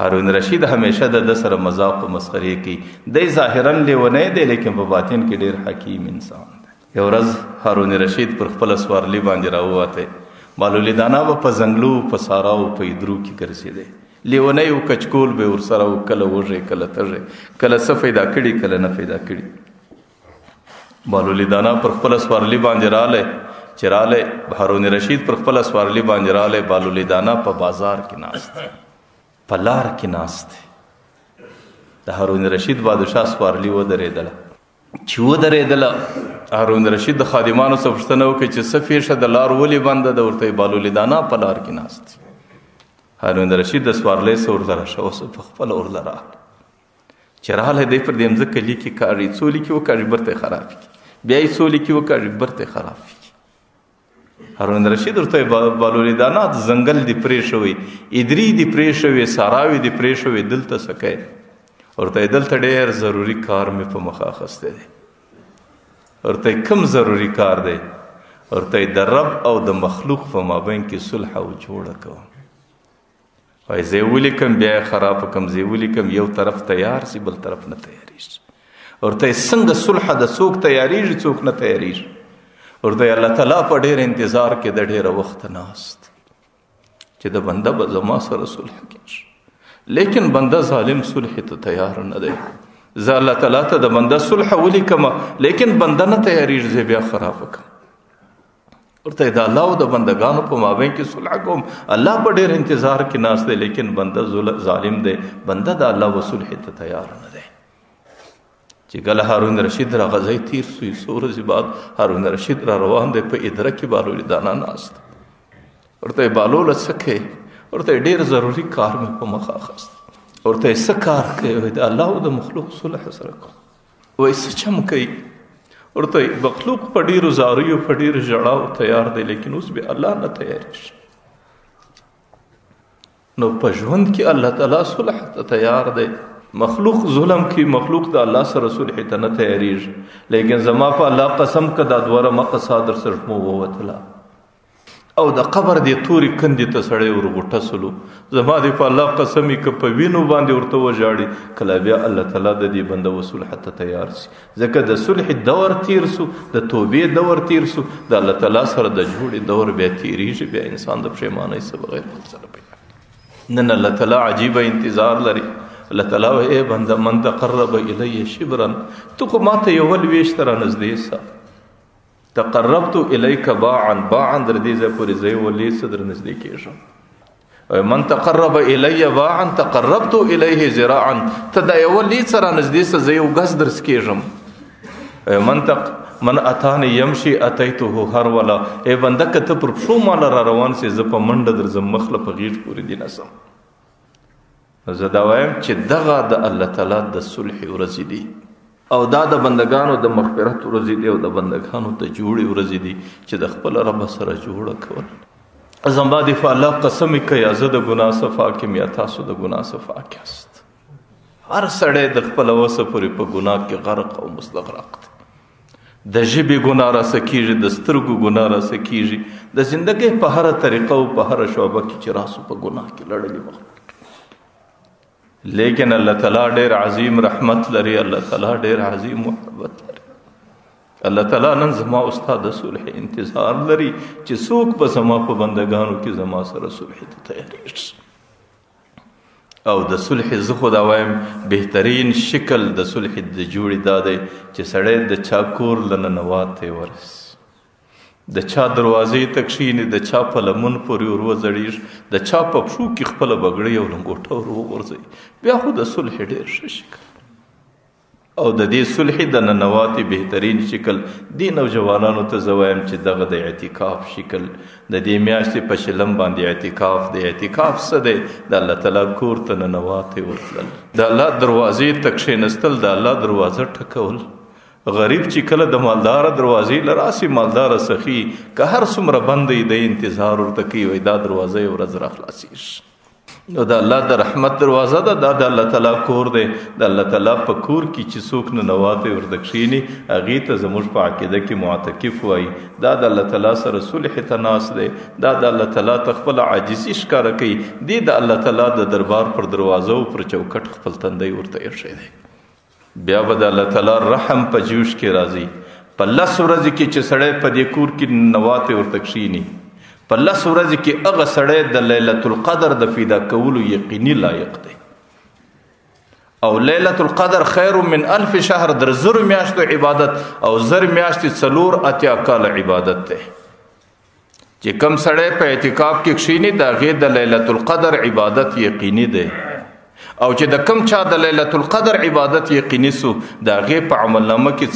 هارون رشید همیشه د سره مذاق او مسخرې کوي. دی ظاهرا لیونی دی لیکن په باطن کې ډېر حکیم انسان دی. یو ورځ هارون رشید پر خپل سوارلي باندې راووتی. بالولي دانا به په ځنګلو په ساراو په ایدرو کې ګرځېدی. لیونی و کچکول به ورسره و کله وږی کله تږی کله څه پیدا کړي کله نه پیدا کړي. بالولي دانا پر خپل سوارلي باندې رالی چې رالی هارون رشید پر خپل سوارلي باندې رالی. بالولي دانا په بازار کې ناست په لار کې ناست. د هارون رشید بادشاه سوارلي ودرېدله. چې ودرېدله هارون رشید د خادمانو څخه پوښتنه وکړه چې څه پېښه د لار ولې بنده ده؟ ورته بالولي دانا په لار کې ناست. هارون رشید د سوارلۍ څخه ورته راشه اوس په خپله ورله راغله. چې راغلی دی پر دې مځکه لیکې کاږي څو لیکې وکاږي برته خراب کړي بیا یې څو لیکې وکاږي برته خراب کړي. هارون رشید ورته بالولي دانا د ځنګل دې پرې شوی ایدري دې پرې شوی ساراوي دې پرې شوی دلته څه کوې؟ ورته دلته ډېر ضروري کار مې په مخ اخیستی دی. ورته کوم ضروري کار دی؟ ورته د رب او د مخلوق په مابین کې صلح او جوړه کوم. وایي زه یې ولیکم بیا یې خراب کړم، زه یې ولیکم یو طرف تیار شي بل طرف نه تیارېږي. ورته څنګه صلح د څوک تیارېږي څوک نه تیارېږي؟ ورته الله تعالی په ډېر انتظار کې د ډېره وخته ناست چې د بنده به زما سره صلح کېږي، لیکن بنده ظالم صلح ته تیار نه دی. زه الله تعالی ته د بنده صلح ولیکم لیکن بنده نه تیارېږي، زه بیا خراب کړم. ورته د الله او د بندگانو په مابین کې صلح کوم، الله په ډېر انتظار کې ناست دی، لیکن بنده ظالم دی، بنده د الله و صلح ته تیار نه دی. چې کله هارون رشید را غزی تیر سوی، څو ورځې بعد هارون رشید را روان دی، په ادره کې بالولي دانا ناست. ورته بالوله څه کوې؟ ورته ډېر ضروري کار مې په مخ اخیست. ورته څه کار کوې؟ د الله او د مخلوق صلح سره کوم. وایي څه چم کوي؟ ورته مخلوق په ډېرو زاریو په ډېرو ژړاو تیار دی، لیکن اوس به الله نه تیارېږي. نو په ژوند کې الله تعالی صلح ته تیار دی. مخلوق ظلم کی، مخلوق د الله سره صلح ته نه تیارېږي، لیکن زما په الله قسم که دا دوره مقه صادر سره مو ووتله او د قبر دې تورې کندې ته سړی ورغوټه سلو، زما دې په الله قسم که په وینو باندې ورته وژاړي، کله بیا الله تعالی د دې بنده و صلح ته تیار سي. ځکه د صلح دور تیر سو، د توبې دور تیر سو، د الله تعالی سره د جوړې دور بیا تیریږي، بیا انسان د پښیمانۍ څه بغیر بل څه نه پوهېږي. نن الله تعالی عجیبه انتظار لري. الله تعالی وایي ای بنده من تقرب الی شبرا، تو خو ماته یو لویشت را نږدې سه. تقربت الیک باعا، باعا در دې ځای پورې زه ولې څه در نږدې کېږم. من تقرب الی باعا تقربت الیه ذراعا، ته دا یو لې څه را نږدې سه زه یو ګز درس کېږم. من اتانی یمشي اتیته هرولا، ای بنده که ته پر پښو ماله را روان سې زه په منډه درځم مخله په غېږ پورې دې نسم. زه دا وایم چې دغه د الله تعالی د صلح ورځې دي او دا د بندگانو د مغفرت ورځې دي او د بندگانو د جوړې ورځې دي چې د خپل رب سره جوړه کول. زما دې په الله قسم کوي زه د ګناه صفا کیم یا تاسو د ګناه صفا کیاست. هر سړی د خپل وسه پورې په ګناه کې غرق او مستغرق دی. د ژبې ګناه راسه کېږي، د سترګو ګناه راسه کېږي، د زندګۍ په هره طریقه او په هره شعبه کې چې راسو په ګناه کې لړلي مخلوق. لیکن الله تعالی ډېر عظیم رحمت لري، الله تعالی ډېر عظیم محبت لري. الله تعالی نن زما استاد د صلح انتظار لري چې څوک به زما په بندگانو کې زما سره صلح ته تیارېږي. او د صلح زه خو دا وایم بهترین شکل د صلح د جوړې دا دی چې سړی د چا کور له ننواتې ورسي، د چا دروازې ته کښېني، د چا په لمن پورې ور وځړېږي، د چا په پښو کې خپله بګړۍ او لنګوټه ور وغورځوي، بیا خو د صلح ډېر ښه شکل. او د دې صلح د ننواتې بهترین شکل دې نوجوانانو ته زه وایم چې دغه د اعتکاف شکل د دې میاشتې په شلم باندې اعتکاف دی. اعتکاف څه دی؟ د الله تعالی کور ته ننواتې ورتلل، د الله دروازې ته کښېنستل، د الله دروازه ټکول. غریب چې کله د مالدار دروازې لراسي، مالدار سخی که هر څومره بندې د انتظار ورته کوي، وایي دا دروازه یو ورځ را خلاصېږي. نو د الله د رحمت دروازه ده، دا د الله تعالی کور دی. د الله تعالی په کور کې چې څوک ننواتې ورته کښېني، هغې ته زموږ په عقیده کې معتکف وایي. دا د الله تعالی سره صلح ته ناست دی، دا د الله تعالی ته خپله عاجزي ښکاره کوي. دې د الله تعالی د دربار پر دروازه او پر چوکټ خپل تندی ورته ایښی دی. بیا به د الله تعالی رحم په جوش کې راځي. په 10 ورځې کې چې سړی په دې کور کې ننواتې ورته کښېني، په 10 ورځې کې هغه سړی د لیلة القدر د فدا کولو یقیني لایق دی. او لیلة القدر خیر من 1000 شهر، در 1000 میاشتو عبادت او 1000 میاشتې 4 کاله عبادت دی. چې کم سړی په اعتکاف کې کښېني د هغې د لیلة القدر عبادت یقیني دی. او چې د کم چا د لیلة القدر عبادت یقیني سو، د هغې په عملنامه کې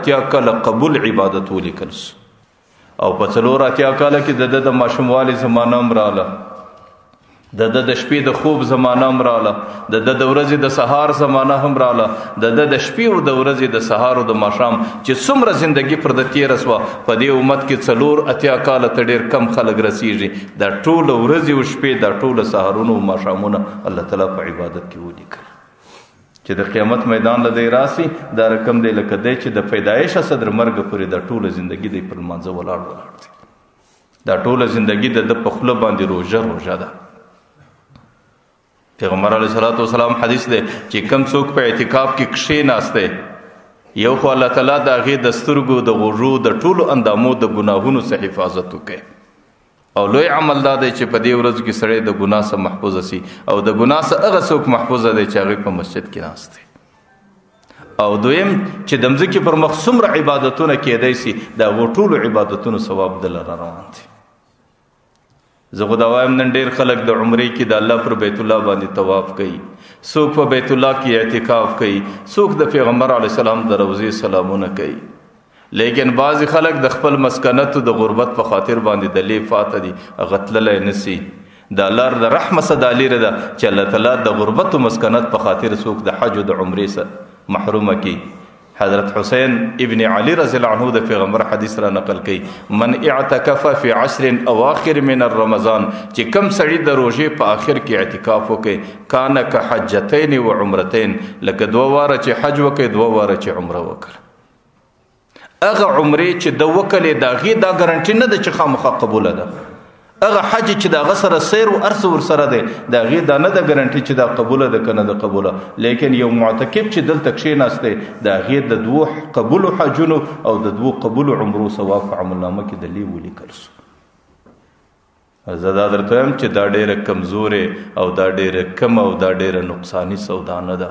4 کاله قبول عبادت ولیکل سو. او په 4 کاله کې د ماشوموالي زمانه هم راله، د شپې د خوب زمانه هم راله، د ورځې د سهار زمانه هم راله، د شپې او د ورځې د سهار او د ماښام چې څومره زندگی پر د تېره سوه، په دې امت کې 4 کاله ته ډېر کم خلک رسیږي. دا ټوله ورځې او شپې، دا ټوله سهارونه او ماښامونه الله تعالی په عبادت کې ولیکل. چې چې د قیامت میدان له دی راسي دا رقم دی لکه دی چې د پیدایشه صدر مرګ پورې د ټوله زندگی دی پر لمانځه ولاړ دی. دا ټوله زندگی د په خوله باندې روژه ده. پیغمبر علیه الصلاۃ والسلام حدیث دی چې کم څوک په اعتکاف کې کښېناسته یو خو الله تعالی د هغې د سترګو د غوږو د ټولو اندامو د ګناهونو څخه حفاظت وکړي او لوی عمل دا دی چې په دې ورځو کې سړی د ګناه څخه محفوظه سي او د ګناه څخه هغه څوک محفوظه دی چې هغې په مسجد کې ناست دی. او دویم چې د مځکې پر مخ څومره عبادتونه کیدی سي د هغو ټولو عبادتونو ثواب دله را روان دی. زه خو دا وایم نن ډېر خلک د عمرې کې د الله پر بیت الله باندې طواف کوي، څوک په بیت الله کې اعتکاف کوي، څوک د پیغمبر علیه السلام د روضې سلامونه کوي. لیکن بعضې خلک د خپل مسکنتو د غربت په خاطر باندې د لې فاته دي، هغه تللی نسي. د الله د رحمه څخه دا لیرې ده چې الله تعالی د غربت و مسکنت په خاطر څوک د حج و د عمرې څخه محرومه کړي. حضرت حسین ابن علی رضی الله عنه د پیغمبر حدیث را نقل کړي من اعتکف فی عشر اواخر من الرمضان چې کم سړي د روژې په آخر کې اعتکاف وکړي کان کحجتین و عمرتین لکه 2 واره چې حج وکړي 2 واره چې عمره وکړه. هغه عمرې چې د وکړې د هغې دا ګارنټي نه ده چې خامخا قبوله ده. هغه حج چې د هغه سره سیر و ارس ورسره دی د هغې دا نه ده ګارنټي چې دا قبوله ده که نه ده قبوله. لیکن یو معتکف چې دلته کښېناستی د هغې د 2 قبولو حجونو او د 2 قبولو عمرو ثواب په عملنامه کې د لې ولیکل سو. زه دا درته وایم چې دا ډېره کمزورې او دا ډېره کم او دا ډېره نقصاني سودا نه ده.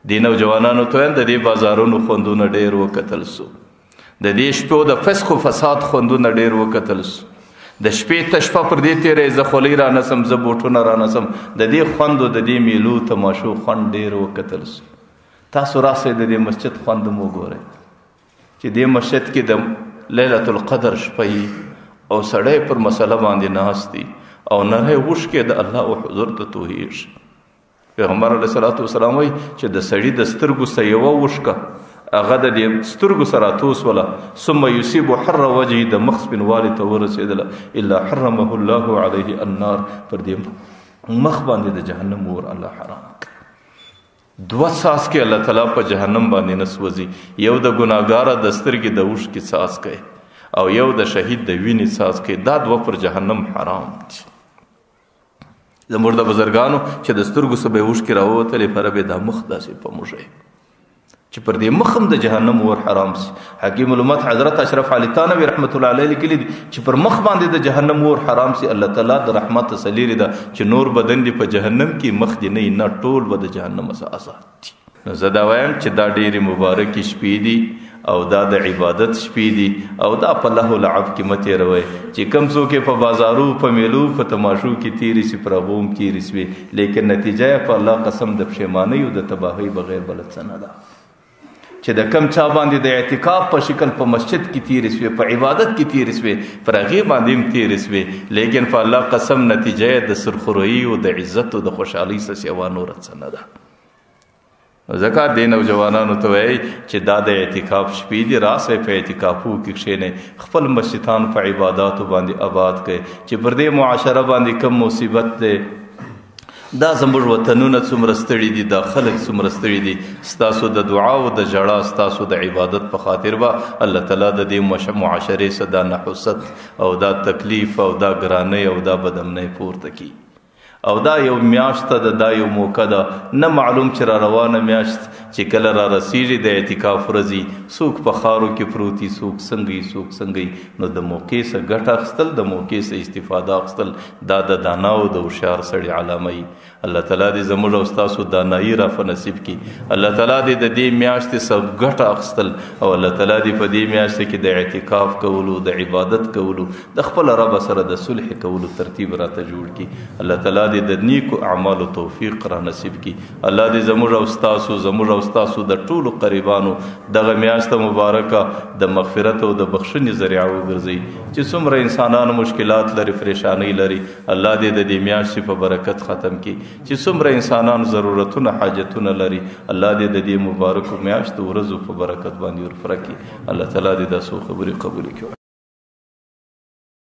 دې نوجوانانو ته وایم د دې بازارونو خوندونه ډېر وکتل سو، د دې شپو د فسق و فساد خوندونه ډېر وکتل سو. د شپې ته شپه پر دې تېری زه خولۍ را نسم زه بوټونه را نسم د دې خوند و د دې میلو تماشو خوند ډېر وکتل سو. تاسو راسئ د دې مسجد خوند هم وګورئ چې دې مسجد کې د لیلة القدر شپه او سړی پر مسله باندې ناست دي او نری اوښکې د الله او حضور ته تویېږي. پیغمبر علیه الصلاة والسلام وایي چې د سړي د سترګو څخه یوه اوښکه هغه د دې سترګو سره توسوله ثم یصیب حر وجهه د مخ سپینوالي ته ورسېدله الا حرمه الله علیه النار پر دې مخ باندې د جهنم اور الله حرام کړ. 2 څاڅکي الله تعالی په جهنم باندې نه سوځي. یو د ګناهګاره د سترګې د اوښکې څاڅکی او یو د شهید د وینې څاڅکی، دا 2 پر جهنم حرام دي. زموږ د بزرګانو چې د سترګو څخه به اوښکې راووتلې پر به دا مخ داسې په موږی چې پر دې مخ هم د جهنم اور حرام سي. حکیم الامت حضرت اشرف علي تانوي رحمت الله علیه لیکلي دي چې پر مخ باندې د جهنم اور حرام سي. الله تعالی د رحمت څخه لیرې ده چې نور بدن دې په جهنم کې مخ دې نه ټول به د جهنم څخه آزاد دي. نو زه دا وایم چې دا ډېرې مبارکې شپې دي او دا د عبادت شپې دي او دا په لهو لعب کې مه تېروئ چې کوم څوک یې په بازارو په میلو په تماشو کې تېرې سي پر هغو هم تېرې سوې، لیکن نتیجه یې په الله قسم د پښیمانۍ او د تباهۍ بغیر بله څه نه ده. چې د کم چا باندې د اعتکاف په شکل په مسجد کې تېرې سوې، په عبادت کې تېرې سوې، پر هغې باندې هم تېرې سوې، لیکن په الله قسم نتیجه یې د سرخورویي او د عزت او د خوشحالۍ څه سوا نوره څه نه ده. ځکه دې نوجوانانو ته وایي چې دا د اعتکاف شپې دي، راسئ په اعتکافو کې کښېنئ، خپل مسجدان په عباداتو باندې آباد کړئ چې پر دې معاشره باندې کم مصیبت دی. دا زموږ وطنونه څومره ستړي دي، دا خلک څومره ستړي دي. ستاسو د دعا او د ژړا ستاسو د عبادت په خاطر به الله تعالی د دې معاشرې څخه دا نحوست او دا تکلیف او دا ګرانۍ او دا بدامنۍ پورته کړي. او دا یو میاشت ده، دا یو موقع ده، نه معلوم چې را روانه میاشت چې کله را رسیږي د اعتکاف ورځي، څوک په خارو کې پروتي، څوک څنګه څوک څنګه. نو د موقع څخه ګټه اخیستل، د موقع څخه استفاده اخیستل، دا د دانا او د هوښیار سړي علامه وي. الله تعالی دې زموږ او ستاسو دانایي را په نصیب کړي. الله تعالی دې د دې میاشتې څخه ګټه اخیستل او الله تعالی دې په دې میاشت کې د اعتکاف کولو، د عبادت کولو، د خپل رب سره د صلح کولو ترتیب راته جوړ کړي. الله تعالی د نیکو اعمالو توفیق را نصیب کی. الله دې زموږ او ستاسو د ټولو قریبانو دغه میاشت مبارکه د مغفرت او د بخښنې ذریعه وګرځي. چې څومره انسانان مشکلات لري، پریشانی لري، الله دې د دې میاشتې په برکت ختم کی. چې څومره انسانان ضرورتونه حاجتونه لري، الله دې د دې مبارکو میاشتو ورځو په برکت باندې ورپوره کړي. الله تعالی دې دا څو خبرې قبول کړي.